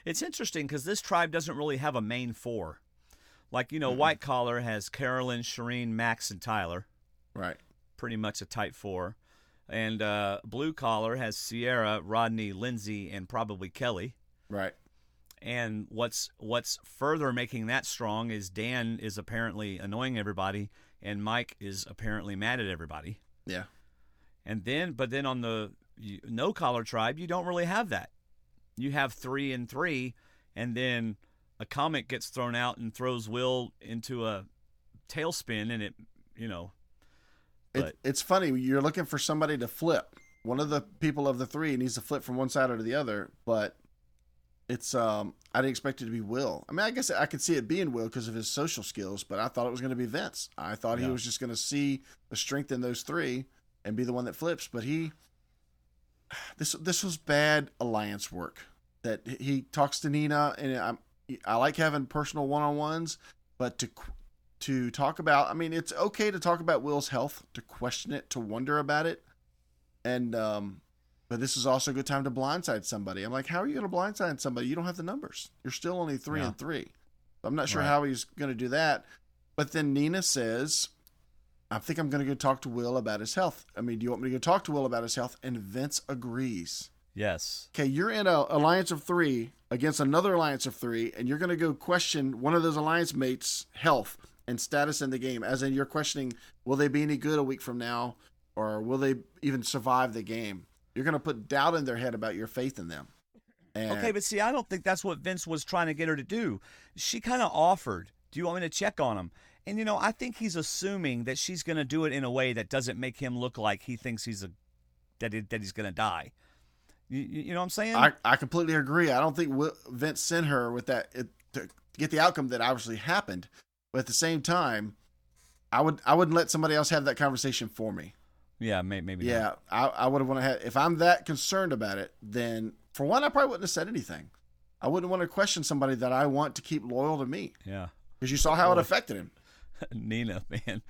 It's interesting because this tribe doesn't really have a main 4. Like, White Collar has Carolyn, Shireen, Max, and Tyler. Right. Pretty much a tight 4. And Blue Collar has Sierra, Rodney, Lindsay, and probably Kelly. Right. And what's further making that strong is Dan is apparently annoying everybody, and Mike is apparently mad at everybody. Yeah. But then on the no collar tribe, you don't really have that. You have 3 and 3, and then a comic gets thrown out and throws Will into a tailspin, and it. But it's funny. You're looking for somebody to flip. One of the people of the 3 needs to flip from one side or to the other, but. It's I didn't expect it to be Will. I mean, I guess I could see it being Will because of his social skills, but I thought it was going to be Vince. I thought he was just going to see the strength in those 3 and be the one that flips. But this was bad alliance work. That he talks to Nina, and I like having personal one-on-ones, but to talk about, I mean, it's okay to talk about Will's health, to question it, to wonder about it, and but this is also a good time to blindside somebody. I'm like, how are you going to blindside somebody? You don't have the numbers. You're still only 3 and 3. I'm not sure how he's going to do that. But then Nina says, I think I'm going to go talk to Will about his health. I mean, do you want me to go talk to Will about his health? And Vince agrees. Yes. Okay, you're in a alliance of 3 against another alliance of 3, and you're going to go question one of those alliance mates' health and status in the game. As in, you're questioning, will they be any good a week from now? Or will they even survive the game? You're going to put doubt in their head about your faith in them. Okay, but see, I don't think that's what Vince was trying to get her to do. She kind of offered, do you want me to check on him? And, I think he's assuming that she's going to do it in a way that doesn't make him look like he thinks that he's going to die. You know what I'm saying? I completely agree. I don't think Vince sent her with that to get the outcome that obviously happened. But at the same time, I wouldn't let somebody else have that conversation for me. Yeah, maybe. Yeah, I would have wanted to have. If I'm that concerned about it, then for one, I probably wouldn't have said anything. I wouldn't want to question somebody that I want to keep loyal to me. Yeah, because you saw how it affected him. Nina, man.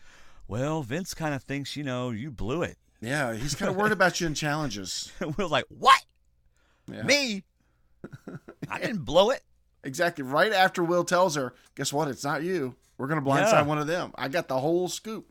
Well, Vince kind of thinks you blew it. Yeah, he's kind of worried about you in challenges. Will's like, what? Yeah. Me? I didn't blow it. Exactly. Right after Will tells her, guess what? It's not you. We're going to blindside one of them. I got the whole scoop.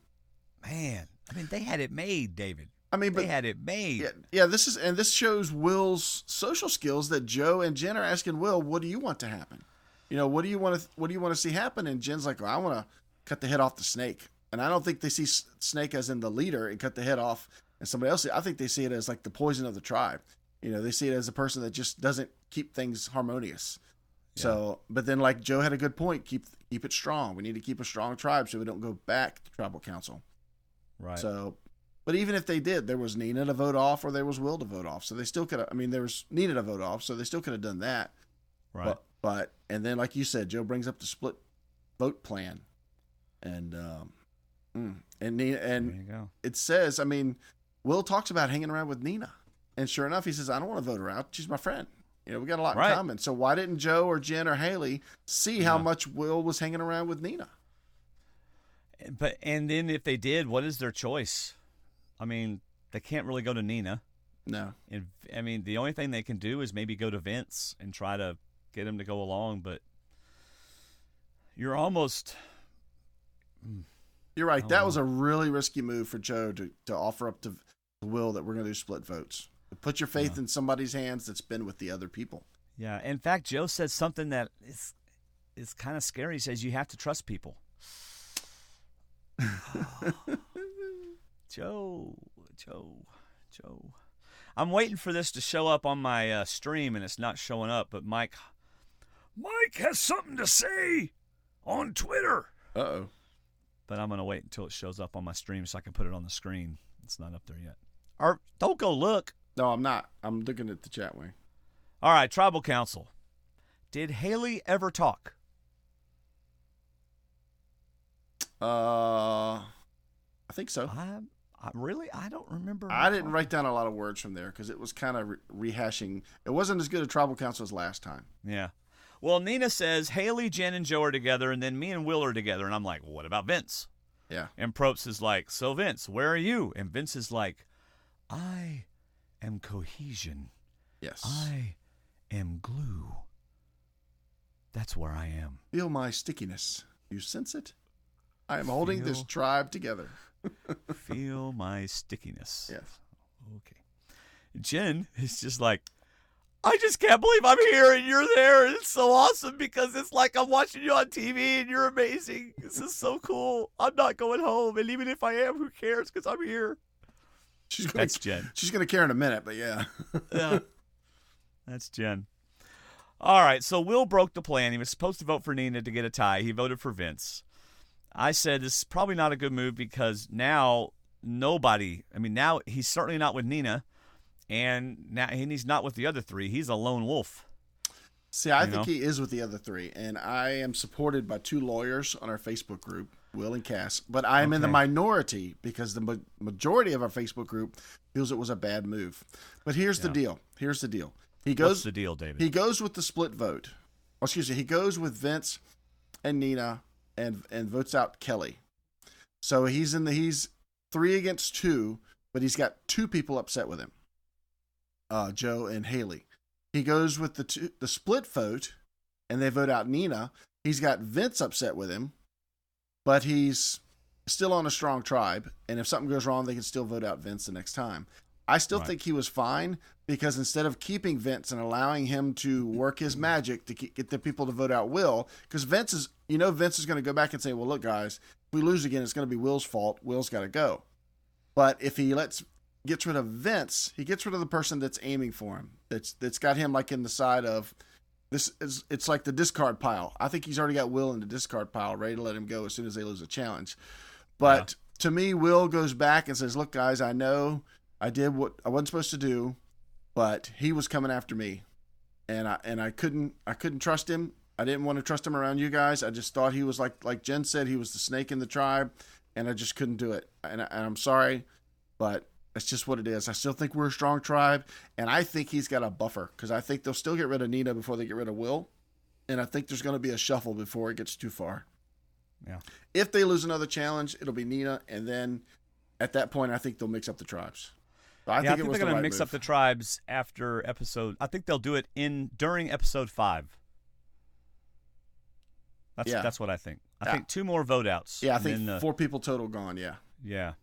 Man. I mean, they had it made, David. I mean, they had it made. Yeah. This shows Will's social skills that Joe and Jen are asking Will, "What do you want to happen? What do you want to see happen?" And Jen's like, "Well, I want to cut the head off the snake." And I don't think they see snake as in the leader and cut the head off, and somebody else. I think they see it as like the poison of the tribe. They see it as a person that just doesn't keep things harmonious. Yeah. So, but then like Joe had a good point. Keep it strong. We need to keep a strong tribe so we don't go back to tribal council. Right. So, But even if they did, there was Nina to vote off or there was Will to vote off. So they still could have, there was Nina to vote off, so they still could have done that. Right. But and then, like you said, Joe brings up the split vote plan. And Nina, and there you go. It says, Will talks about hanging around with Nina. And sure enough, he says, I don't want to vote her out. She's my friend. We got a lot in common. So why didn't Joe or Jen or Haley see how much Will was hanging around with Nina? And then if they did, what is their choice? They can't really go to Nina. No. And, the only thing they can do is maybe go to Vince and try to get him to go along. But you're almost... You're right. That was a really risky move for Joe to offer up to Will that we're going to do split votes. Put your faith in somebody's hands that's been with the other people. Yeah. In fact, Joe said something that is kind of scary. He says you have to trust people. Joe. I'm waiting for this to show up on my stream, and it's not showing up. But Mike has something to say on Twitter. Uh-oh. But I'm going to wait until it shows up on my stream so I can put it on the screen. It's not up there yet. Or don't go look. No, I'm not. I'm looking at the chat wing. All right, Tribal Council. Did Haley ever talk? I think so. I don't remember. I didn't write down a lot of words from there because it was kind of rehashing. It wasn't as good a Tribal Council as last time. Yeah. Well, Nina says Haley, Jen, and Joe are together, and then me and Will are together. And I'm like, well, what about Vince? Yeah. And Probst is like, so Vince, where are you? And Vince is like, I am cohesion. Yes. I am glue. That's where I am. Feel my stickiness. You sense it? I am holding this tribe together. Feel my stickiness. Yes. Okay. Jen is just like, I just can't believe I'm here and you're there. And it's so awesome because it's like I'm watching you on TV and you're amazing. This is so cool. I'm not going home. And even if I am, who cares because I'm here. That's Jen. She's going to care in a minute, but yeah. Yeah. That's Jen. All right, so Will broke the plan. He was supposed to vote for Nina to get a tie. He voted for Vince. I said this is probably not a good move because now now he's certainly not with Nina, and he's not with the other three. He's a lone wolf. See, I think he is with the other three, and I am supported by two lawyers on our Facebook group, Will and Cass, but I am in the minority because the majority of our Facebook group feels it was a bad move. But here's the deal. What's the deal, David? He goes with the split vote. He goes with Vince and Nina and votes out Kelly. So he's 3 against 2, but he's got 2 people upset with him. Joe and Haley. He goes with the split vote, and they vote out Nina. He's got Vince upset with him, but he's still on a strong tribe, and if something goes wrong, they can still vote out Vince the next time. I still think he was fine because instead of keeping Vince and allowing him to work his magic to get the people to vote out Will, because Vince is going to go back and say, well, look, guys, if we lose again, it's going to be Will's fault. Will's got to go. But if he gets rid of Vince, he gets rid of the person that's aiming for him. That's got him like in the side of this. It's like the discard pile. I think he's already got Will in the discard pile, ready to let him go as soon as they lose a challenge. But to me, Will goes back and says, look, guys, I know I did what I wasn't supposed to do, but he was coming after me, and I couldn't trust him. I didn't want to trust him around you guys. I just thought he was like Jen said, he was the snake in the tribe, and I just couldn't do it. And I'm sorry, but that's just what it is. I still think we're a strong tribe, and I think he's got a buffer because I think they'll still get rid of Nina before they get rid of Will, and I think there's going to be a shuffle before it gets too far. Yeah. If they lose another challenge, it'll be Nina, and then at that point, I think they'll mix up the tribes. I think they're going to mix up the tribes after episode. I think they'll do it during episode 5. That's what I think. I think 2 more vote outs. Yeah, I think 4 people total gone. Yeah. Yeah.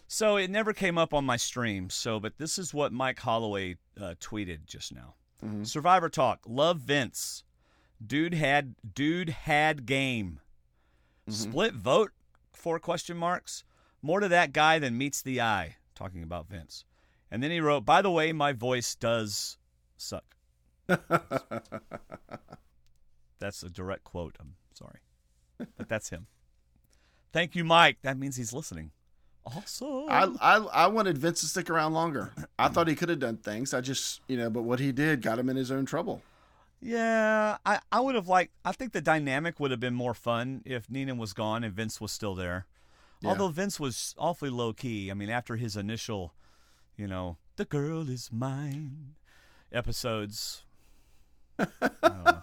So it never came up on my stream. But this is what Mike Holloway tweeted just now. Mm-hmm. Survivor Talk. Love Vince. Dude had game. Mm-hmm. Split vote? 4 question marks. More to that guy than meets the eye. Talking about Vince. And then he wrote, by the way, my voice does suck. That's a direct quote. I'm sorry. But that's him. Thank you, Mike. That means he's listening Awesome. I wanted Vince to stick around longer. I thought he could have done things. I just, but what he did got him in his own trouble. Yeah, I would have liked. I think the dynamic would have been more fun if Neenan was gone and Vince was still there. Yeah. Although Vince was awfully low key. I mean, after his initial, "The girl is mine" episodes. I don't know.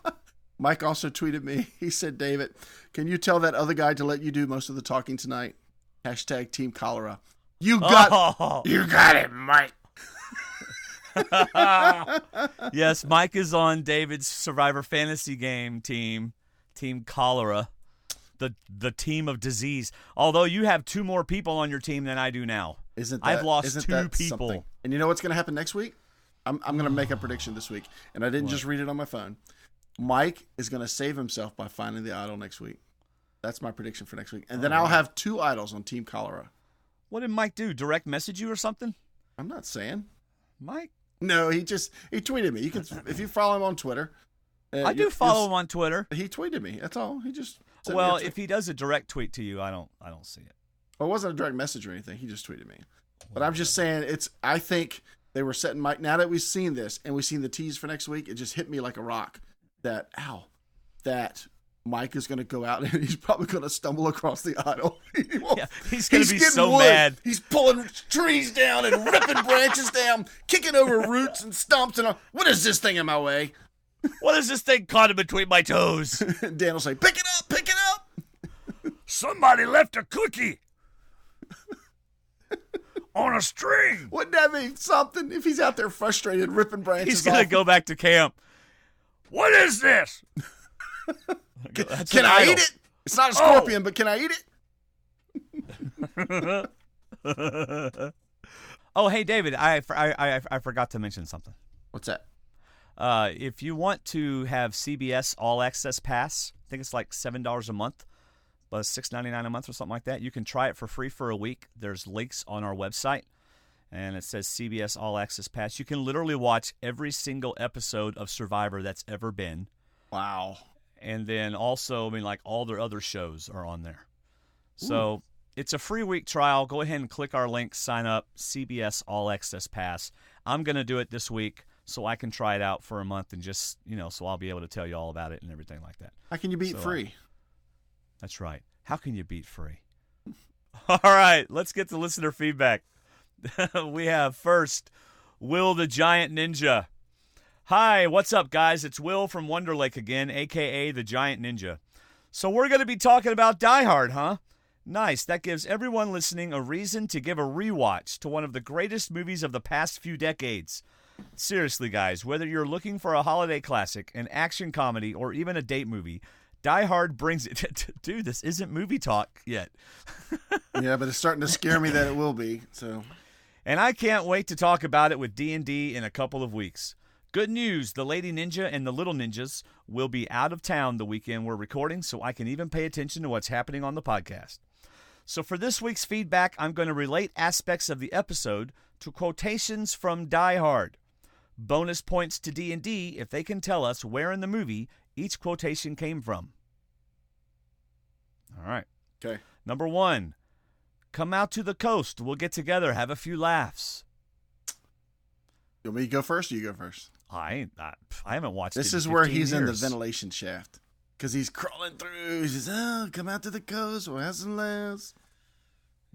Mike also tweeted me. He said, "David, can you tell that other guy to let you do most of the talking tonight? Hashtag Team Cholera." You got it, Mike. Yes, Mike is on David's Survivor fantasy game team, Team Cholera, the team of disease. Although you have 2 more people on your team than I do now. I've lost 2 people. Something? And you know what's going to happen next week? I'm going to make a prediction this week, and I didn't just read it on my phone. Mike is going to save himself by finding the idol next week. That's my prediction for next week. And then I'll have 2 idols on Team Cholera. What did Mike do? Direct message you or something? I'm not saying. Mike? No, he tweeted me. You can, if you follow him on Twitter. I do follow him on Twitter. He tweeted me. That's all. He just sent Well, me if he does a direct tweet to you, I don't see it. Well, it wasn't a direct message or anything. He just tweeted me. But I'm just saying I think they were setting Mike. Now that we've seen this and we've seen the tease for next week, it just hit me like a rock that Mike is going to go out and he's probably going to stumble across the idol. He's going to be so mad. He's pulling trees down and ripping branches down, kicking over roots and stumps. And what is this thing in my way? What is this thing caught in between my toes? Dan will say, pick it up. Somebody left a cookie on a string. Wouldn't that be something if he's out there frustrated, ripping branches He's going to go back to camp. What is this? Can I eat it? It's not a scorpion, but can I eat it? Oh, hey, David, I forgot to mention something. What's that? If you want to have CBS All Access Pass, I think it's like $7 a month, but $6.99 a month or something like that. You can try it for free for a week. There's links on our website, and it says CBS All Access Pass. You can literally watch every single episode of Survivor that's ever been. Wow. And then also, like all their other shows are on there. So it's a free week trial. Go ahead and click our link, sign up, CBS All Access Pass. I'm going to do it this week so I can try it out for a month and just, so I'll be able to tell you all about it and everything like that. How can you beat free? That's right. How can you beat free? All right, let's get to listener feedback. We have first, Will the Giant Ninja. Hi, what's up, guys? It's Will from Wonder Lake again, a.k.a. the Giant Ninja. So we're going to be talking about Die Hard, huh? Nice. That gives everyone listening a reason to give a rewatch to one of the greatest movies of the past few decades. Seriously, guys, whether you're looking for a holiday classic, an action comedy, or even a date movie, Die Hard brings it. Dude, this isn't movie talk yet. Yeah, but it's starting to scare me that it will be. So, and I can't wait to talk about it with D&D in a couple of weeks. Good news, the Lady Ninja and the Little Ninjas will be out of town the weekend we're recording, so I can even pay attention to what's happening on the podcast. So for this week's feedback, I'm going to relate aspects of the episode to quotations from Die Hard. Bonus points to D&D if they can tell us where in the movie each quotation came from. All right. Okay. Number 1, come out to the coast. We'll get together, have a few laughs. You want me to go first or you go first? I haven't watched this it is in where 15 he's years. in the ventilation shaft because he's crawling through. He says, come out to the coast. We'll have some laughs.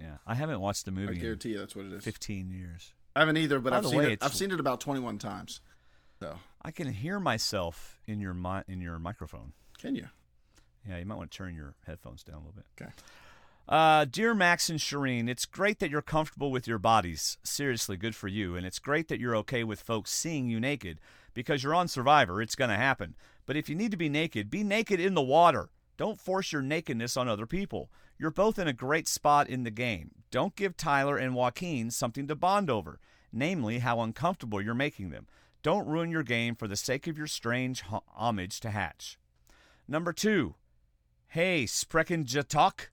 Yeah, I haven't watched the movie I guarantee you that's what it is. 15 years. I haven't either, but By I've the seen way, it. I've seen it about 21 times. So I can hear myself in your microphone. Can you? Yeah, you might want to turn your headphones down a little bit. Okay. Dear Max and Shireen, it's great that you're comfortable with your bodies. Seriously, good for you. And it's great that you're okay with folks seeing you naked because you're on Survivor. It's going to happen. But if you need to be naked in the water. Don't force your nakedness on other people. You're both in a great spot in the game. Don't give Tyler and Joaquin something to bond over, namely how uncomfortable you're making them. Don't ruin your game for the sake of your strange homage to Hatch. Number 2, hey, Sprechen Jatok.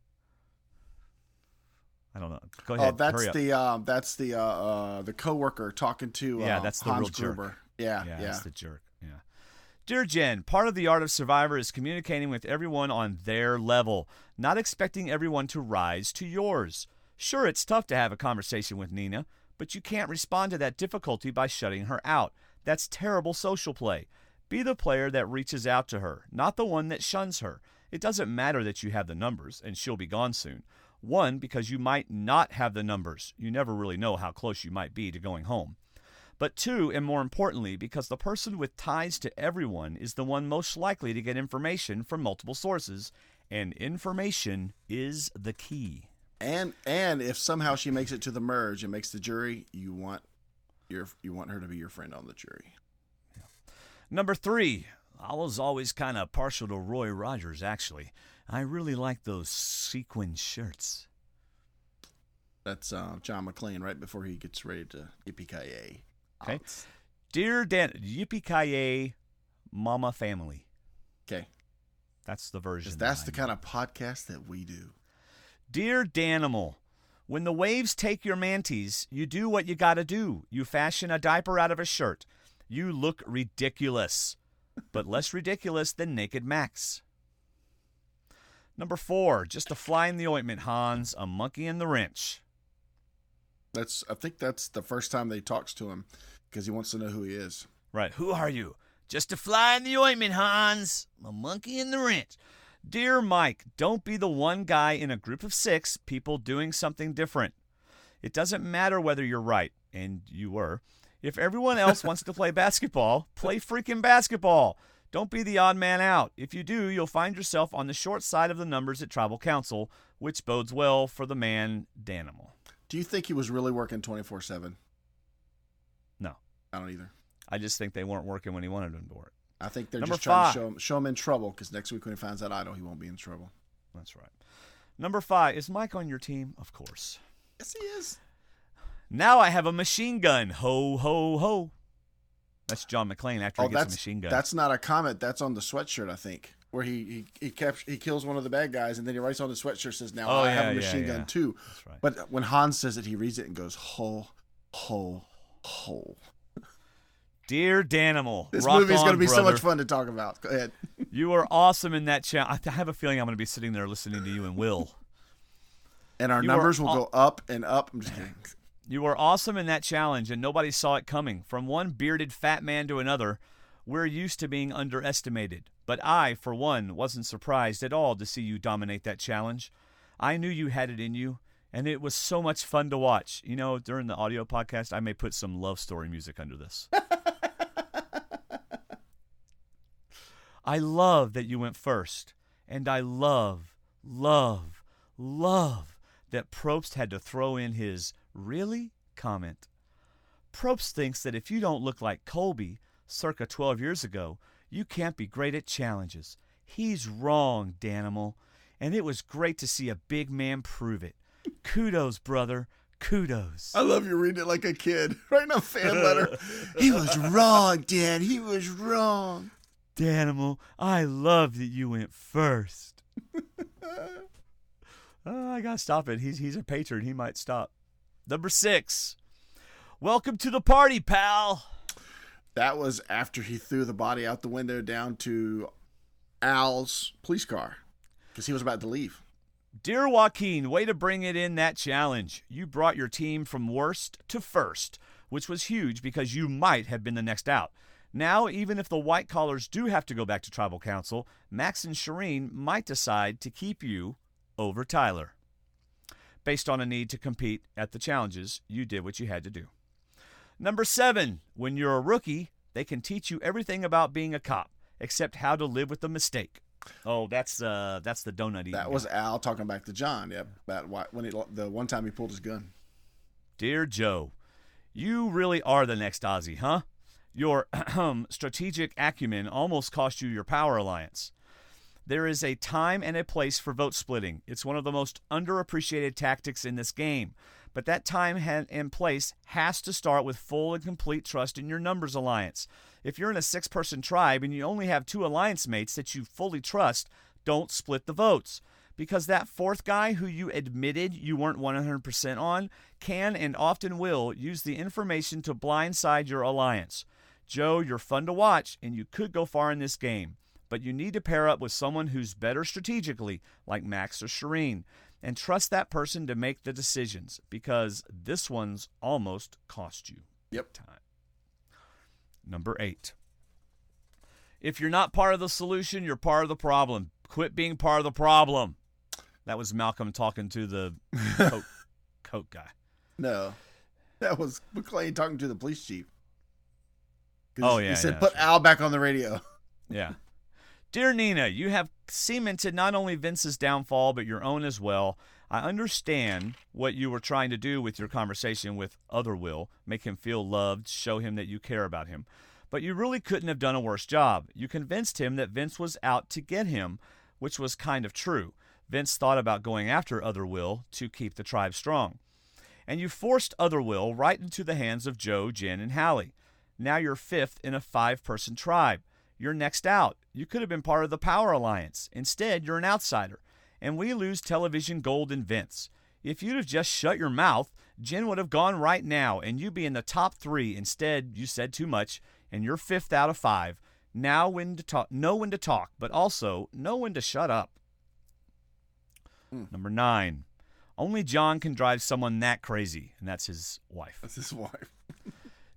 I don't know. Go ahead. Oh, that's the coworker talking to that's the Hans real Gruber. jerk. Yeah, that's the jerk. Yeah. Dear Jen, part of the art of Survivor is communicating with everyone on their level, not expecting everyone to rise to yours. Sure, it's tough to have a conversation with Nina, but you can't respond to that difficulty by shutting her out. That's terrible social play. Be the player that reaches out to her, not the one that shuns her. It doesn't matter that you have the numbers, and she'll be gone soon. One, because you might not have the numbers. You never really know how close you might be to going home. But two, and more importantly, because the person with ties to everyone is the one most likely to get information from multiple sources, and information is the key. And if somehow she makes it to the merge and makes the jury, you want her to be your friend on the jury. Number 3, I was always kind of partial to Roy Rogers, actually. I really like those sequin shirts. That's John McClane right before he gets ready to yippee-ki-yay. Okay. Dear Dan, yippee-ki-yay, mama family. Okay. That's the version. That's the kind of podcast that we do. Dear Danimal, when the waves take your manties, you do what you got to do. You fashion a diaper out of a shirt. You look ridiculous, but less ridiculous than Naked Max. Number 4, just a fly in the ointment, Hans, a monkey in the wrench. I think that's the first time they talks to him because he wants to know who he is. Right. Who are you? Just a fly in the ointment, Hans, a monkey in the wrench. Dear Mike, don't be the one guy in a group of 6 people doing something different. It doesn't matter whether you're right, and you were. If everyone else wants to play basketball, play freaking basketball. Don't be the odd man out. If you do, you'll find yourself on the short side of the numbers at Tribal Council, which bodes well for the man, Danimal. Do you think he was really working 24/7? No. I don't either. I just think they weren't working when he wanted them to work. I think they're Number just trying 5. to show him in trouble because next week when he finds out idle, he won't be in trouble. That's right. Number 5, is Mike on your team? Of course. Yes, he is. Now I have a machine gun. Ho, ho, ho. That's John McClane after he gets a machine gun. That's not a comment. That's on the sweatshirt, I think, where he kills one of the bad guys, and then he writes on the sweatshirt, says, now I have a machine gun too. That's right. But when Hans says it, he reads it and goes, ho, ho, ho. Dear Danimal, This rock movie is on, going to be brother. so much fun to talk about. Go ahead. You are awesome in that channel. I have a feeling I'm going to be sitting there listening to you and Will. And our You numbers are will go up and up. I'm just kidding. You were awesome in that challenge, and nobody saw it coming. From one bearded fat man to another, we're used to being underestimated. But I, for one, wasn't surprised at all to see you dominate that challenge. I knew you had it in you, and it was so much fun to watch. You know, during the audio podcast, I may put some love story music under this. I love that you went first, and I love that Probst had to throw in his "really" comment. Probst thinks that if you don't look like Colby, circa 12 years ago, you can't be great at challenges. He's wrong, Danimal, and it was great to see a big man prove it. Kudos, brother. Kudos. I love you reading it like a kid. Writing a fan letter. He was wrong, Dad. He was wrong. Danimal, I love that you went first. I gotta stop it. He's a patron. He might stop. Number 6. Welcome to the party, pal. That was after he threw the body out the window down to Al's police car because he was about to leave. Dear Joaquin, way to bring it in that challenge. You brought your team from worst to first, which was huge because you might have been the next out. Now, even if the white collars do have to go back to Tribal Council, Max and Shireen might decide to keep you over Tyler. Based on a need to compete at the challenges, you did what you had to do. Number 7, when you're a rookie, they can teach you everything about being a cop, except how to live with the mistake. Oh, that's the donut eating. That was Al talking back to John. Yep, the one time he pulled his gun. Dear Joe, you really are the next Ozzy, huh? Your strategic acumen almost cost you your power alliance. There is a time and a place for vote splitting. It's one of the most underappreciated tactics in this game. But that time and place has to start with full and complete trust in your numbers alliance. If you're in a 6-person tribe and you only have 2 alliance mates that you fully trust, don't split the votes. Because that 4th guy who you admitted you weren't 100% on can and often will use the information to blindside your alliance. Joe, you're fun to watch and you could go far in this game. But you need to pair up with someone who's better strategically, like Max or Shireen. and trust that person to make the decisions, because this one's almost cost you. Yep. Time. Number 8. If you're not part of the solution, you're part of the problem. Quit being part of the problem. That was Malcolm talking to the Coke guy. No, that was McClane talking to the police chief. Oh, yeah. He said, yeah, put Al back on the radio. Yeah. Dear Nina, you have cemented not only Vince's downfall, but your own as well. I understand what you were trying to do with your conversation with Other Will, make him feel loved, show him that you care about him. But you really couldn't have done a worse job. You convinced him that Vince was out to get him, which was kind of true. Vince thought about going after Other Will to keep the tribe strong. And you forced Other Will right into the hands of Joe, Jen, and Hallie. Now you're 5th in a 5-person tribe. You're next out. You could have been part of the Power Alliance. Instead, you're an outsider. And we lose television gold in Vince. If you'd have just shut your mouth, Jen would have gone right now, and you'd be in the top 3. Instead, you said too much, and you're 5th out of 5. Now know when to talk, but also know when to shut up. Number 9. Only John can drive someone that crazy, and that's his wife. That's his wife.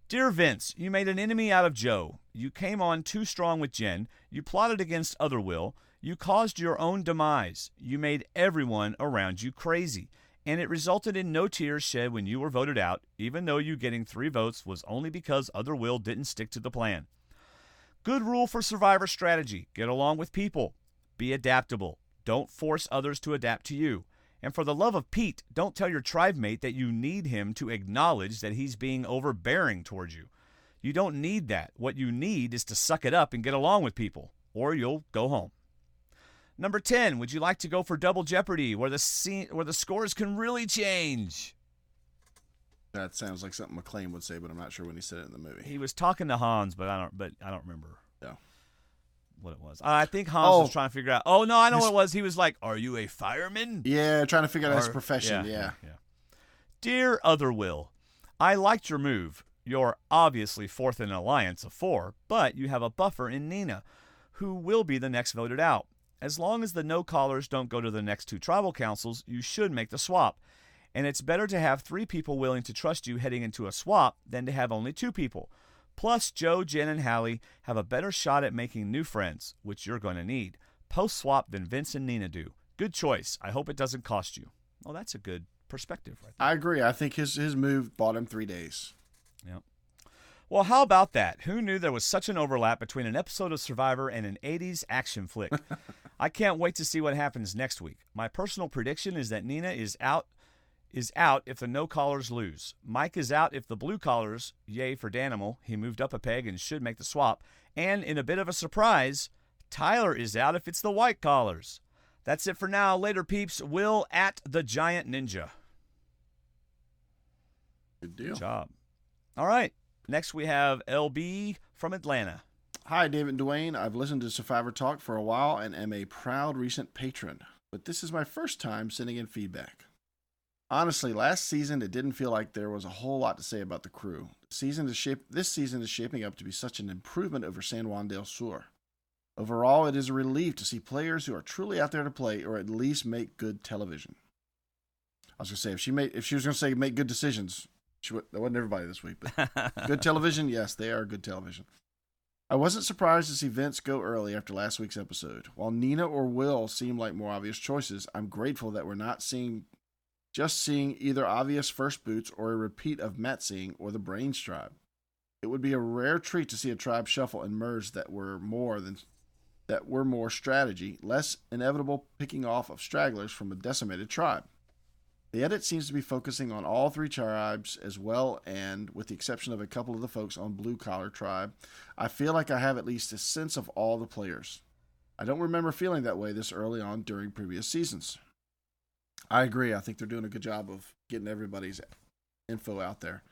Dear Vince, you made an enemy out of Joe. You came on too strong with Jen. You plotted against Other Will. You caused your own demise. You made everyone around you crazy. And it resulted in no tears shed when you were voted out, even though you getting 3 votes was only because Other Will didn't stick to the plan. Good rule for Survivor strategy. Get along with people. Be adaptable. Don't force others to adapt to you. And for the love of Pete, don't tell your tribe mate that you need him to acknowledge that he's being overbearing towards you. You don't need that. What you need is to suck it up and get along with people, or you'll go home. Number 10, would you like to go for Double Jeopardy, where the scores can really change? That sounds like something McClane would say, but I'm not sure when he said it in the movie. He was talking to Hans, but I don't remember. No. What it was. I think Hans was trying to figure out. Oh, no, I know what it was. He was like, are you a fireman? Yeah, trying to figure out his profession, yeah. Dear Other Will, I liked your move. You're obviously 4th in an alliance of 4, but you have a buffer in Nina, who will be the next voted out. As long as the no-callers don't go to the next 2 tribal councils, you should make the swap. And it's better to have 3 people willing to trust you heading into a swap than to have only 2 people. Plus, Joe, Jen, and Hallie have a better shot at making new friends, which you're going to need, post-swap than Vince and Nina do. Good choice. I hope it doesn't cost you. Oh, that's a good perspective right there. I agree. I think his move bought him 3 days. Yep. Well, how about that? Who knew there was such an overlap between an episode of Survivor and an 80s action flick? I can't wait to see what happens next week. My personal prediction is that Nina is out if the no-callers lose. Mike is out if the blue-collars, yay for Danimal, he moved up a peg and should make the swap. And in a bit of a surprise, Tyler is out if it's the white-collars. That's it for now. Later, peeps. Will at the Giant Ninja. Good deal. Good job. All right. Next, we have LB from Atlanta. Hi, David and Dwaine. I've listened to Survivor Talk for a while and am a proud recent patron, but this is my first time sending in feedback. Honestly, last season, it didn't feel like there was a whole lot to say about the crew. This season is shaping up to be such an improvement over San Juan del Sur. Overall, it is a relief to see players who are truly out there to play or at least make good television. I was going to say, if she was going to say make good decisions, that wasn't everybody this week, but good television, yes, they are good television. I wasn't surprised to see Vince go early after last week's episode. While Nina or Will seem like more obvious choices, I'm grateful that we're not seeing either obvious first boots or a repeat of Metzing or the Brains tribe. It would be a rare treat to see a tribe shuffle and merge that were more strategy, less inevitable picking off of stragglers from a decimated tribe. The edit seems to be focusing on all 3 tribes as well, and with the exception of a couple of the folks on Blue Collar Tribe, I feel like I have at least a sense of all the players. I don't remember feeling that way this early on during previous seasons. I agree. I think they're doing a good job of getting everybody's info out there.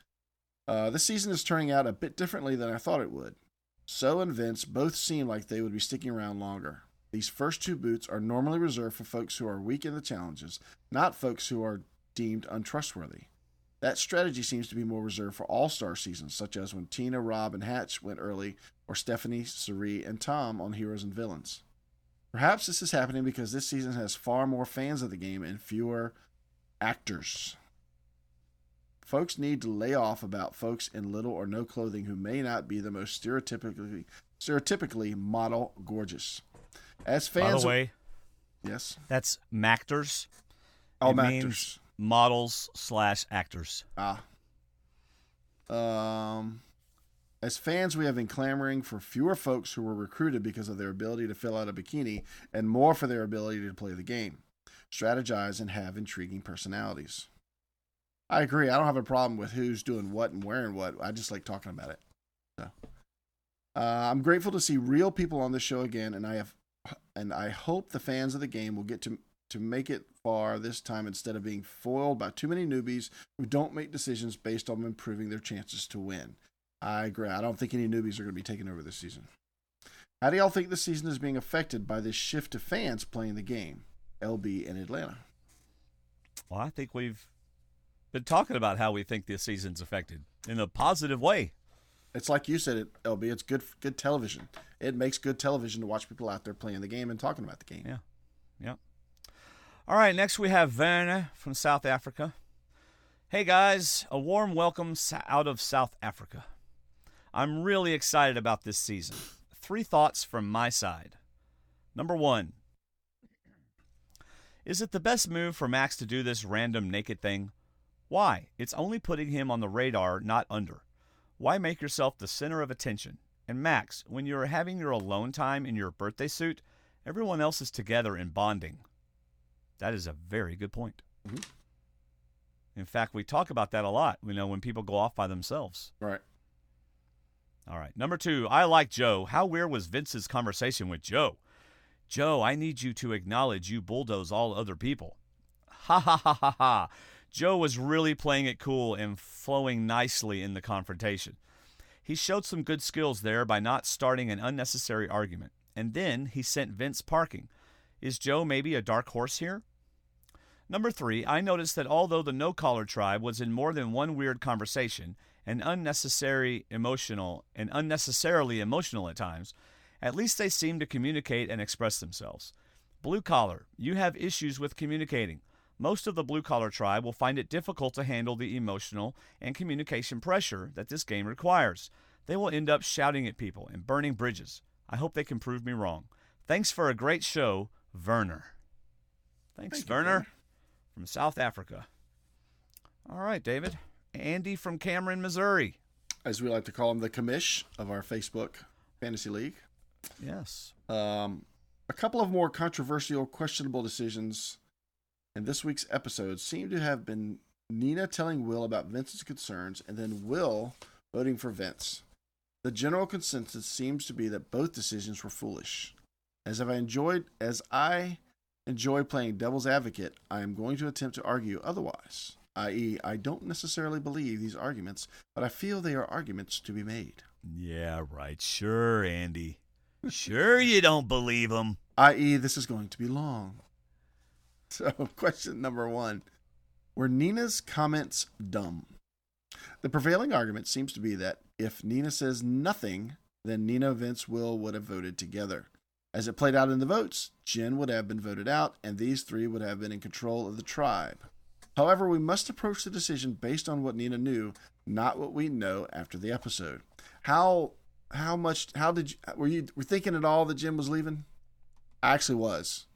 This season is turning out a bit differently than I thought it would. So and Vince both seem like they would be sticking around longer. These first 2 boots are normally reserved for folks who are weak in the challenges, not folks who are deemed untrustworthy. That strategy seems to be more reserved for all-star seasons, such as when Tina, Rob, and Hatch went early, or Stephanie, Sari, and Tom on Heroes and Villains. Perhaps this is happening because this season has far more fans of the game and fewer actors. Folks need to lay off about folks in little or no clothing who may not be the most stereotypically model gorgeous. As fans, by the way, yes, that's Mactors. Oh, it Mactors. Means models/actors. As fans, we have been clamoring for fewer folks who were recruited because of their ability to fill out a bikini and more for their ability to play the game, strategize, and have intriguing personalities. I agree. I don't have a problem with who's doing what and wearing what. I just like talking about it. So, I'm grateful to see real people on this show again, and I hope the fans of the game will get to make it far this time instead of being foiled by too many newbies who don't make decisions based on improving their chances to win. I agree. I don't think any newbies are going to be taking over this season. How do y'all think the season is being affected by this shift of fans playing the game? LB in Atlanta. Well, I think we've been talking about how we think this season's affected in a positive way. It's like you said, LB. It's good television. It makes good television to watch people out there playing the game and talking about the game. Yeah. Yep. All right, next we have Werner from South Africa. Hey, guys, a warm welcome out of South Africa. I'm really excited about this season. 3 thoughts from my side. Number 1. Is it the best move for Max to do this random naked thing? Why? It's only putting him on the radar, not under. Why make yourself the center of attention? And Max, when you're having your alone time in your birthday suit, everyone else is together and bonding. That is a very good point. Mm-hmm. In fact, we talk about that a lot, when people go off by themselves. Right. All right. Number 2, I like Joe. How weird was Vince's conversation with Joe? Joe, I need you to acknowledge you bulldoze all other people. Ha ha ha ha ha. Joe was really playing it cool and flowing nicely in the confrontation. He showed some good skills there by not starting an unnecessary argument. And then he sent Vince parking. Is Joe maybe a dark horse here? Number 3, I noticed that although the no-collar tribe was in more than one weird conversation and unnecessarily emotional at times, at least they seemed to communicate and express themselves. Blue collar, you have issues with communicating. Most of the blue-collar tribe will find it difficult to handle the emotional and communication pressure that this game requires. They will end up shouting at people and burning bridges. I hope they can prove me wrong. Thanks for a great show, Werner. Thanks, Werner, from South Africa. All right, David. Andy from Cameron, Missouri. As we like to call him, the commish of our Facebook Fantasy League. Yes. A couple of more controversial, questionable decisions in this week's episode seem to have been Nina telling Will about Vince's concerns and then Will voting for Vince. The general consensus seems to be that both decisions were foolish. As I enjoy playing devil's advocate, I am going to attempt to argue otherwise, i.e., I don't necessarily believe these arguments, but I feel they are arguments to be made. Yeah, right. Sure, Andy. Sure you don't believe them. I.e., this is going to be long. So, question number 1. Were Nina's comments dumb? The prevailing argument seems to be that if Nina says nothing, then Nina, Vince, Will would have voted together. As it played out in the votes, Jen would have been voted out, and these 3 would have been in control of the tribe. However, we must approach the decision based on what Nina knew, not what we know after the episode. Were you thinking at all that Jen was leaving? I actually was.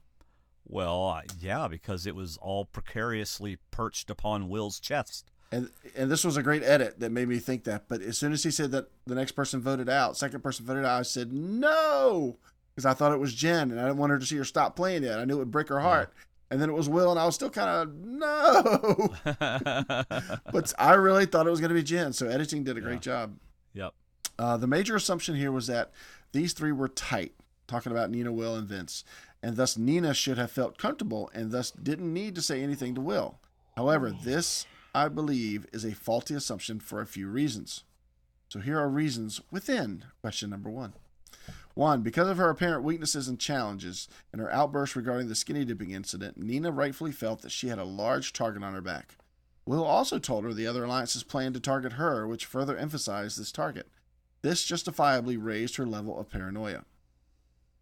Well, yeah, because it was all precariously perched upon Will's chest. And this was a great edit that made me think that. But as soon as he said that the next person voted out, second person voted out, I said, no, because I thought it was Jen, and I didn't want her to see her stop playing yet. I knew it would break her heart. Yeah. And then it was Will, and I was still kind of, no. But I really thought it was going to be Jen, so editing did a great job. Yep. The major assumption here was that these 3 were tight, talking about Nina, Will, and Vince. And thus Nina should have felt comfortable and thus didn't need to say anything to Will. However, this, I believe, is a faulty assumption for a few reasons. So here are reasons within question number 1. 1, because of her apparent weaknesses and challenges and her outburst regarding the skinny dipping incident, Nina rightfully felt that she had a large target on her back. Will also told her the other alliances planned to target her, which further emphasized this target. This justifiably raised her level of paranoia.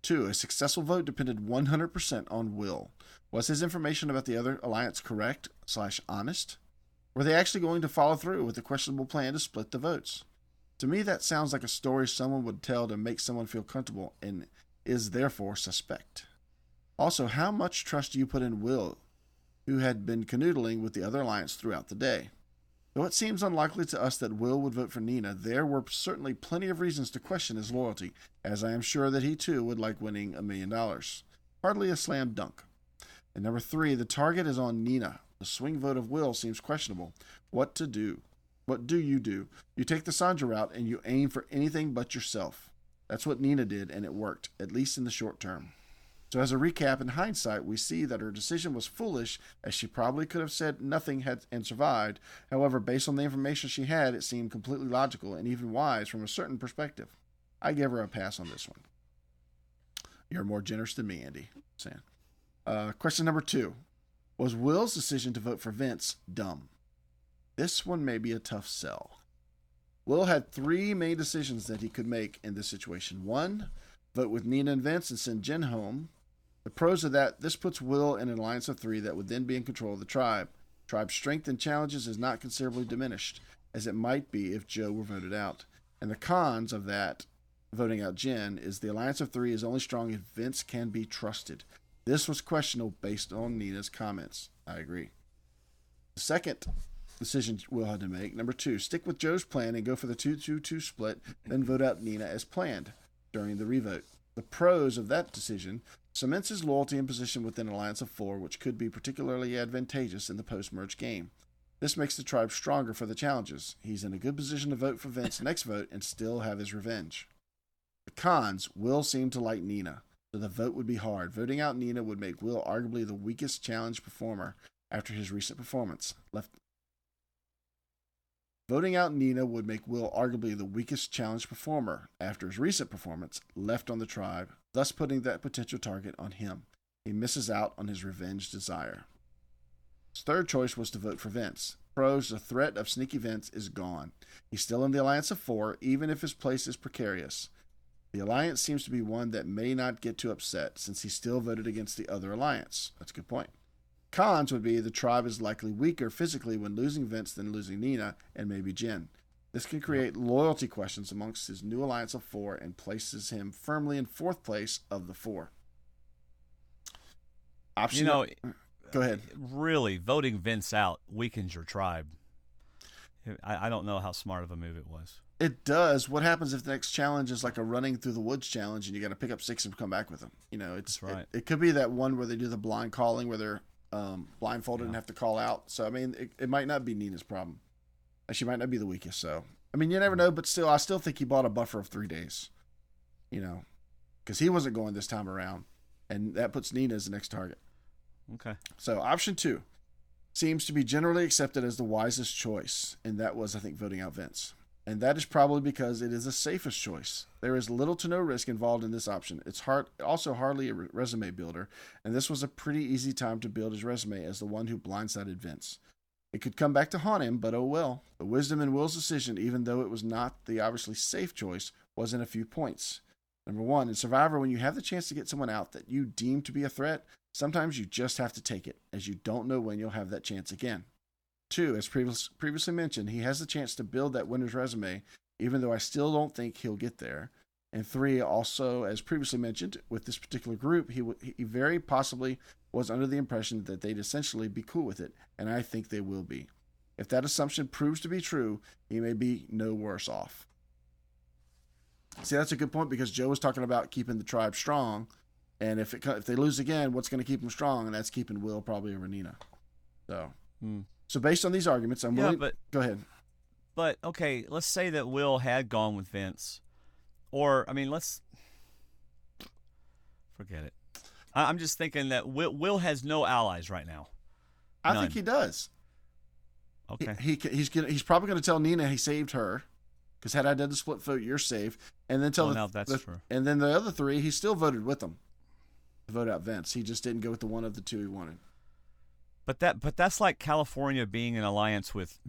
2, a successful vote depended 100% on Will. Was his information about the other alliance correct/honest? Were they actually going to follow through with the questionable plan to split the votes? To me, that sounds like a story someone would tell to make someone feel comfortable and is therefore suspect. Also, how much trust do you put in Will, who had been canoodling with the other alliance throughout the day? Though it seems unlikely to us that Will would vote for Nina, there were certainly plenty of reasons to question his loyalty, as I am sure that he too would like winning $1 million. Hardly a slam dunk. And number 3, the target is on Nina. The swing vote of Will seems questionable. What to do? What do? You take the Sandra route and you aim for anything but yourself. That's what Nina did, and it worked, at least in the short term. So as a recap, in hindsight, we see that her decision was foolish, as she probably could have said nothing and survived. However, based on the information she had, it seemed completely logical and even wise from a certain perspective. I give her a pass on this one. You're more generous than me, Andy. Saying. Question number 2. Was Will's decision to vote for Vince dumb? This one may be a tough sell. Will had 3 main decisions that he could make in this situation. 1, vote with Nina and Vince and send Jen home. The pros of that, this puts Will in an alliance of 3 that would then be in control of the tribe. Tribe's strength and challenges is not considerably diminished, as it might be if Joe were voted out. And the cons of that, voting out Jen, is the alliance of 3 is only strong if Vince can be trusted. This was questionable based on Nina's comments. I agree. The second decision Will had to make, number 2, stick with Joe's plan and go for the 2-2-2 split, then vote out Nina as planned during the revote. The pros of that decision cements his loyalty and position within an alliance of 4, which could be particularly advantageous in the post-merge game. This makes the tribe stronger for the challenges. He's in a good position to vote for Vince's next vote and still have his revenge. The cons, Will seemed to like Nina, so the vote would be hard. Voting out Nina would make Will arguably the weakest challenge performer after his recent performance. Voting out Nina would make Will arguably the weakest challenge performer after his recent performance left on the tribe, thus putting that potential target on him. He misses out on his revenge desire. His third choice was to vote for Vince. Pros, the threat of sneaky Vince is gone. He's still in the alliance of 4, even if his place is precarious. The alliance seems to be one that may not get too upset, since he still voted against the other alliance. That's a good point. Cons would be the tribe is likely weaker physically when losing Vince than losing Nina and maybe Jen. This can create loyalty questions amongst his new alliance of 4 and places him firmly in 4th place of the 4. Option. Go ahead. Really, voting Vince out weakens your tribe. I don't know how smart of a move it was. It does. What happens if the next challenge is like a running through the woods challenge and you got to pick up 6 and come back with them? It's right. It could be that one where they do the blind calling where they're blindfolded and have to call out. So, I mean, it might not be Nina's problem. She might not be the weakest. So, I mean, you never know, but still, I still think he bought a buffer of 3 days, because he wasn't going this time around, and that puts Nina as the next target. Okay. So, option 2 seems to be generally accepted as the wisest choice, and that was, I think, voting out Vince. And that is probably because it is the safest choice. There is little to no risk involved in this option. It's also hardly a resume builder, and this was a pretty easy time to build his resume as the one who blindsided Vince. It could come back to haunt him, but oh well. The wisdom in Will's decision, even though it was not the obviously safe choice, was in a few points. Number 1, in Survivor, when you have the chance to get someone out that you deem to be a threat, sometimes you just have to take it, as you don't know when you'll have that chance again. 2, as previously mentioned, he has the chance to build that winner's resume, even though I still don't think he'll get there. And 3, also, as previously mentioned, with this particular group, he very possibly was under the impression that they'd essentially be cool with it, and I think they will be. If that assumption proves to be true, he may be no worse off. See, that's a good point, because Joe was talking about keeping the tribe strong, and if they lose again, what's going to keep them strong? And that's keeping Will probably over Nina. So based on these arguments, I'm willing... Go ahead. But, okay, let's say that Will had gone with Vince. Or, I mean, let's... Forget it. I'm just thinking that Will has no allies right now. I think he does. Okay. He's probably going to tell Nina he saved her, because had I done the split vote, you're safe. And then tell that's true. And then the other 3, he still voted with them to vote out Vince. He just didn't go with the one of the 2 he wanted. But that's like California being in alliance with,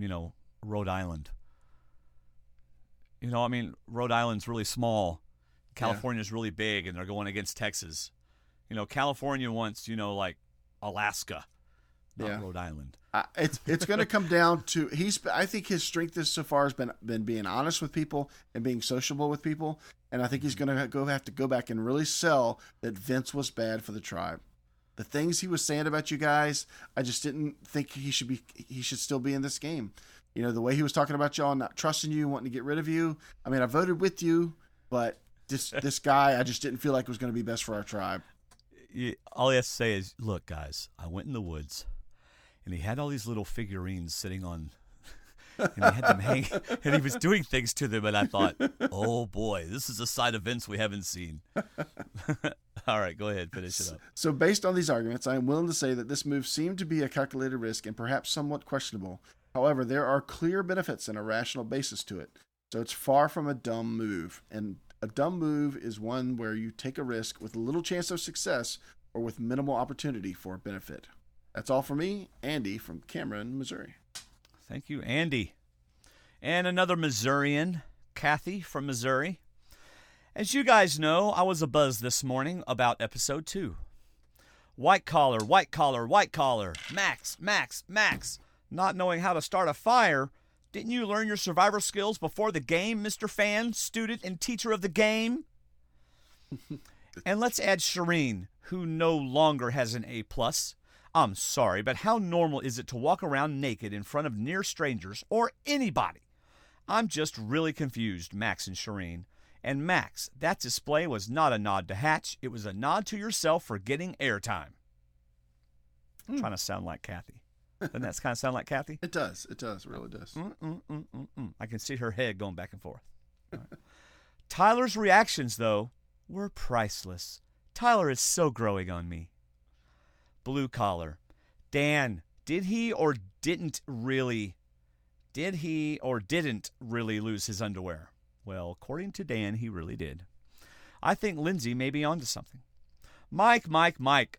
Rhode Island. I mean, Rhode Island's really small. California's really big and they're going against Texas. California wants, like Alaska, not Rhode Island. It's going to come down to I think his strength so far has been being honest with people and being sociable with people, and I think he's going to have to go back and really sell that Vince was bad for the tribe. The things he was saying about you guys, I just didn't think he should still be in this game. The way he was talking about y'all, not trusting you, wanting to get rid of you. I mean, I voted with you, but this guy, I just didn't feel like was going to be best for our tribe. All he has to say is, look, guys, I went in the woods, and he had all these little figurines sitting on, and he had them hang, and he was doing things to them, and I thought, oh, boy, this is a side of Vince we haven't seen. All right, go ahead, finish it up. So based on these arguments, I am willing to say that this move seemed to be a calculated risk and perhaps somewhat questionable. However, there are clear benefits and a rational basis to it. So it's far from a dumb move. And a dumb move is one where you take a risk with little chance of success or with minimal opportunity for benefit. That's all for me, Andy from Cameron, Missouri. Thank you, Andy. And another Missourian, Kathy from Missouri. As you guys know, I was abuzz this morning about episode 2. White collar, white collar, white collar. Max, Max, Max. Not knowing how to start a fire. Didn't you learn your survivor skills before the game, Mr. Fan, student and teacher of the game? And let's add Shireen, who no longer has an A+. I'm sorry, but how normal is it to walk around naked in front of near strangers or anybody? I'm just really confused, Max and Shireen. And Max, that display was not a nod to Hatch. It was a nod to yourself for getting airtime. I'm trying to sound like Kathy. Doesn't that kind of sound like Kathy? It does. It does. It really does. I can see her head going back and forth. Right. Tyler's reactions, though, were priceless. Tyler is so growing on me. Blue collar. Dan, did he or didn't really lose his underwear? Well, according to Dan, he really did. I think Lindsay may be onto something. Mike.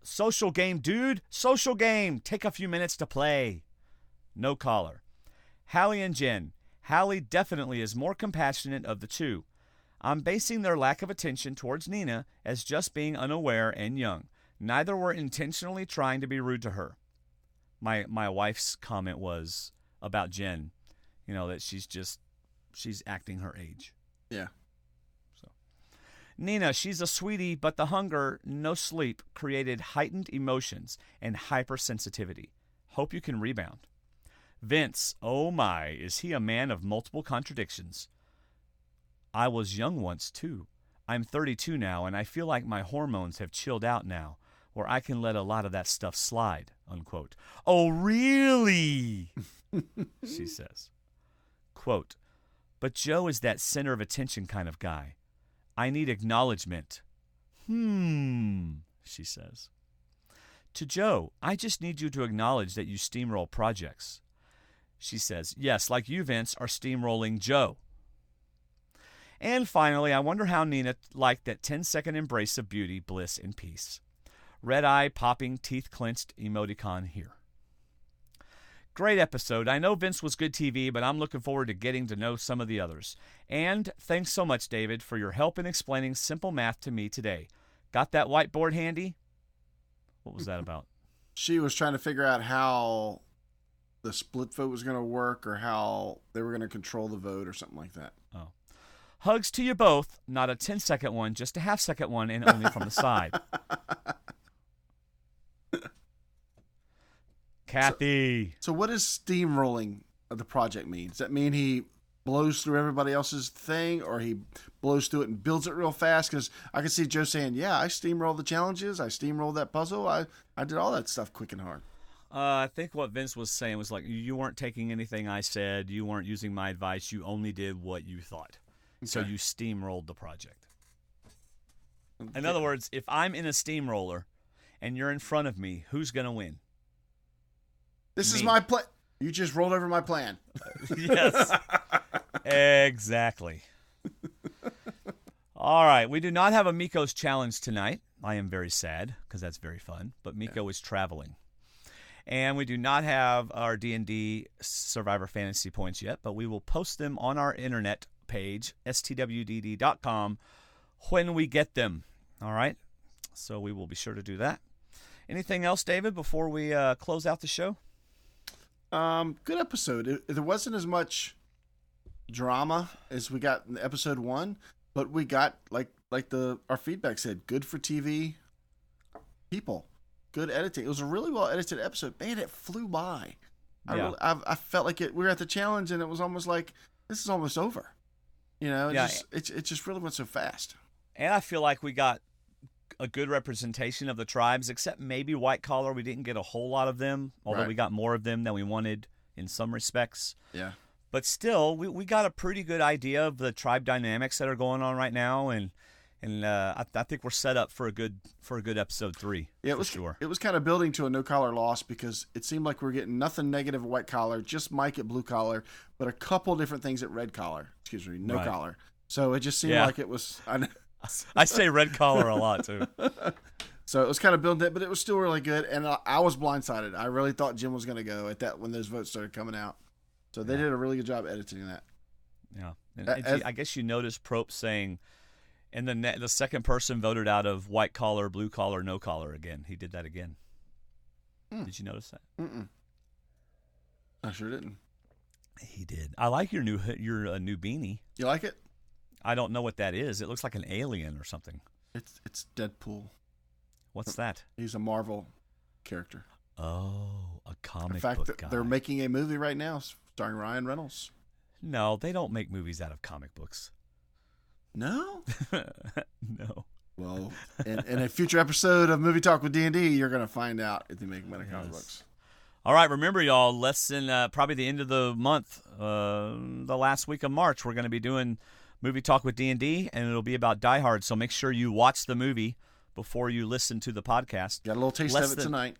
Social game, dude. Social game. Take a few minutes to play. No collar. Hallie and Jen. Hallie definitely is more compassionate of the two. I'm basing their lack of attention towards Nina as just being unaware and young. Neither were intentionally trying to be rude to her. My wife's comment was about Jen, that she's acting her age. Yeah. So, Nina, she's a sweetie, but the hunger, no sleep, created heightened emotions and hypersensitivity. Hope you can rebound. Vince, oh my, is he a man of multiple contradictions? I was young once, too. I'm 32 now, and I feel like my hormones have chilled out now, where I can let a lot of that stuff slide, unquote. Oh, really? She says. Quote, but Joe is that center of attention kind of guy. I need acknowledgement. She says. To Joe, I just need you to acknowledge that you steamroll projects. She says, yes, like you, Vince, are steamrolling Joe. And finally, I wonder how Nina liked that 10-second embrace of beauty, bliss, and peace. Red eye, popping, teeth clenched emoticon here. Great episode. I know Vince was good TV, but I'm looking forward to getting to know some of the others. And thanks so much, David, for your help in explaining simple math to me today. Got that whiteboard handy? What was that about? She was trying to figure out how the split vote was going to work or how they were going to control the vote or something like that. Oh. Hugs to you both. Not a 10-second one, just a half-second one and only from the side. Kathy. So what does steamrolling of the project mean? Does that mean he blows through everybody else's thing or he blows through it and builds it real fast? Because I can see Joe saying, yeah, I steamrolled the challenges. I steamrolled that puzzle. I did all that stuff quick and hard. I think what Vince was saying was like, you weren't taking anything I said. You weren't using my advice. You only did what you thought. Okay. So you steamrolled the project. Okay. In other words, if I'm in a steamroller and you're in front of me, who's going to win? This is my plan. You just rolled over my plan. Yes. Exactly. All right. We do not have a Miko's challenge tonight. I am very sad because that's very fun. But Miko is traveling. And we do not have our D&D Survivor Fantasy points yet, but we will post them on our internet page, stwdd.com, when we get them. All right? So we will be sure to do that. Anything else, David, before we close out the show? Good episode. There wasn't as much drama as we got in episode 1, but we got like our feedback said, good for TV people, good editing. It was a really well edited episode. Man, it flew by. Yeah. I felt like we were at the challenge, and it was almost like this is almost over. It just really went so fast. And I feel like we got a good representation of the tribes, except maybe white collar. We didn't get a whole lot of them, although we got more of them than we wanted in some respects. Yeah. But still, we got a pretty good idea of the tribe dynamics that are going on right now, and I think we're set up for a good episode 3. Yeah, it was kind of building to a no collar loss, because it seemed like we were getting nothing negative at white collar, just Mike at blue collar, but a couple different things at red collar. No collar. So it just seemed like it was. I say red collar a lot too. So it was kind of building it, but it was still really good, and I was blindsided. I really thought Jim was going to go at that when those votes started coming out. So they did a really good job editing that. Yeah, and I guess you noticed Prope saying, and the second person voted out of white collar, blue collar, no collar again. He did that again. Did you notice that? Mm-mm. I sure didn't. He did. I like your new beanie. You like it? I don't know what that is. It looks like an alien or something. It's Deadpool. What's that? He's a Marvel character. Oh, a comic book guy. In fact, they're making a movie right now starring Ryan Reynolds. No, they don't make movies out of comic books. No? No. Well, in a future episode of Movie Talk with D&D, you're going to find out if they make them out of comic books. All right, remember, y'all, less than probably the end of the month, the last week of March, we're going to be doing Movie Talk with D&D, and it'll be about Die Hard, so make sure you watch the movie before you listen to the podcast. Got a little taste of it tonight.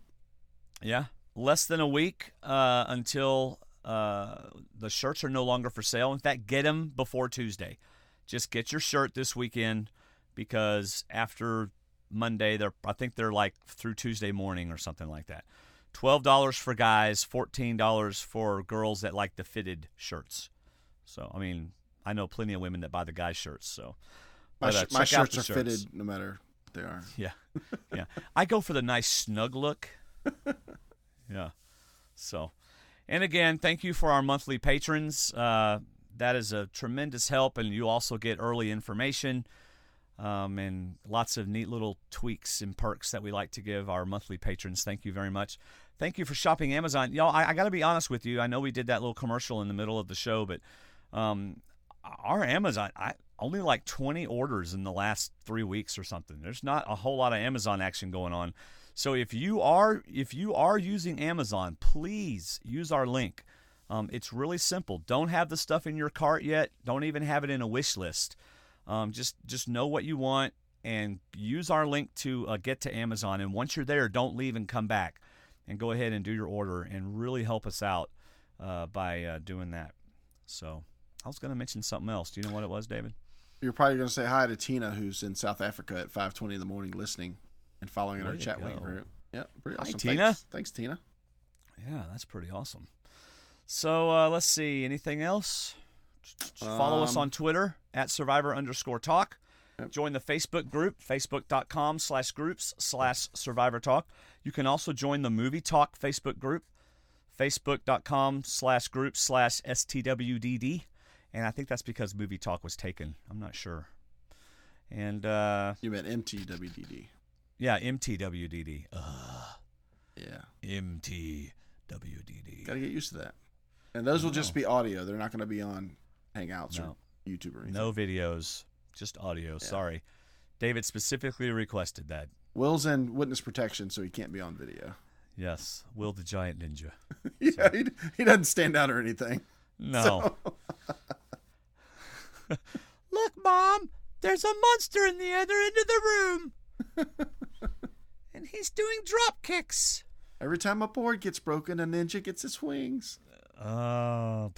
Yeah. Less than a week until the shirts are no longer for sale. In fact, get them before Tuesday. Just get your shirt this weekend, because after Monday, I think they're like through Tuesday morning or something like that. $12 for guys, $14 for girls that like the fitted shirts. So, I mean, I know plenty of women that buy the guys' shirts. So, my shirts are fitted no matter what they are. Yeah, yeah. I go for the nice snug look. Yeah. So, and again, thank you for our monthly patrons. That is a tremendous help, and you also get early information and lots of neat little tweaks and perks that we like to give our monthly patrons. Thank you very much. Thank you for shopping Amazon. Y'all, I got to be honest with you. I know we did that little commercial in the middle of the show, but our Amazon, only like 20 orders in the last 3 weeks or something. There's not a whole lot of Amazon action going on. So if you are using Amazon, please use our link. It's really simple. Don't have the stuff in your cart yet. Don't even have it in a wish list. Just know what you want and use our link to get to Amazon. And once you're there, don't leave and come back, and go ahead and do your order and really help us out by doing that. So I was going to mention something else. Do you know what it was, David? You're probably going to say hi to Tina, who's in South Africa at 5:20 in the morning listening and following in our chat wing group. Yeah, pretty awesome. Hi, Tina. Thanks, Tina. Yeah, that's pretty awesome. So let's see. Anything else? Follow us on Twitter at Survivor_talk. Yep. Join the Facebook group, facebook.com/groups/SurvivorTalk. You can also join the Movie Talk Facebook group, facebook.com/groups/STWDD. And I think that's because Movie Talk was taken. I'm not sure. And you meant MTWDD. Yeah, MTWDD. Yeah. MTWDD. Got to get used to that. And those will just be audio. They're not going to be on Hangouts or YouTube or anything. No videos, just audio. Yeah. Sorry. David specifically requested that. Will's in witness protection, so he can't be on video. Yes, Will the Giant Ninja. Yeah, he doesn't stand out or anything. No. So. Look, Mom, there's a monster in the other end of the room. And he's doing drop kicks. Every time a board gets broken, a ninja gets its wings. Yeah.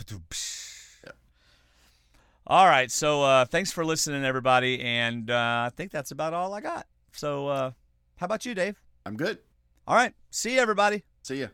All right, so thanks for listening, everybody, and I think that's about all I got. So how about you, Dave? I'm good. All right, see you, everybody. See ya.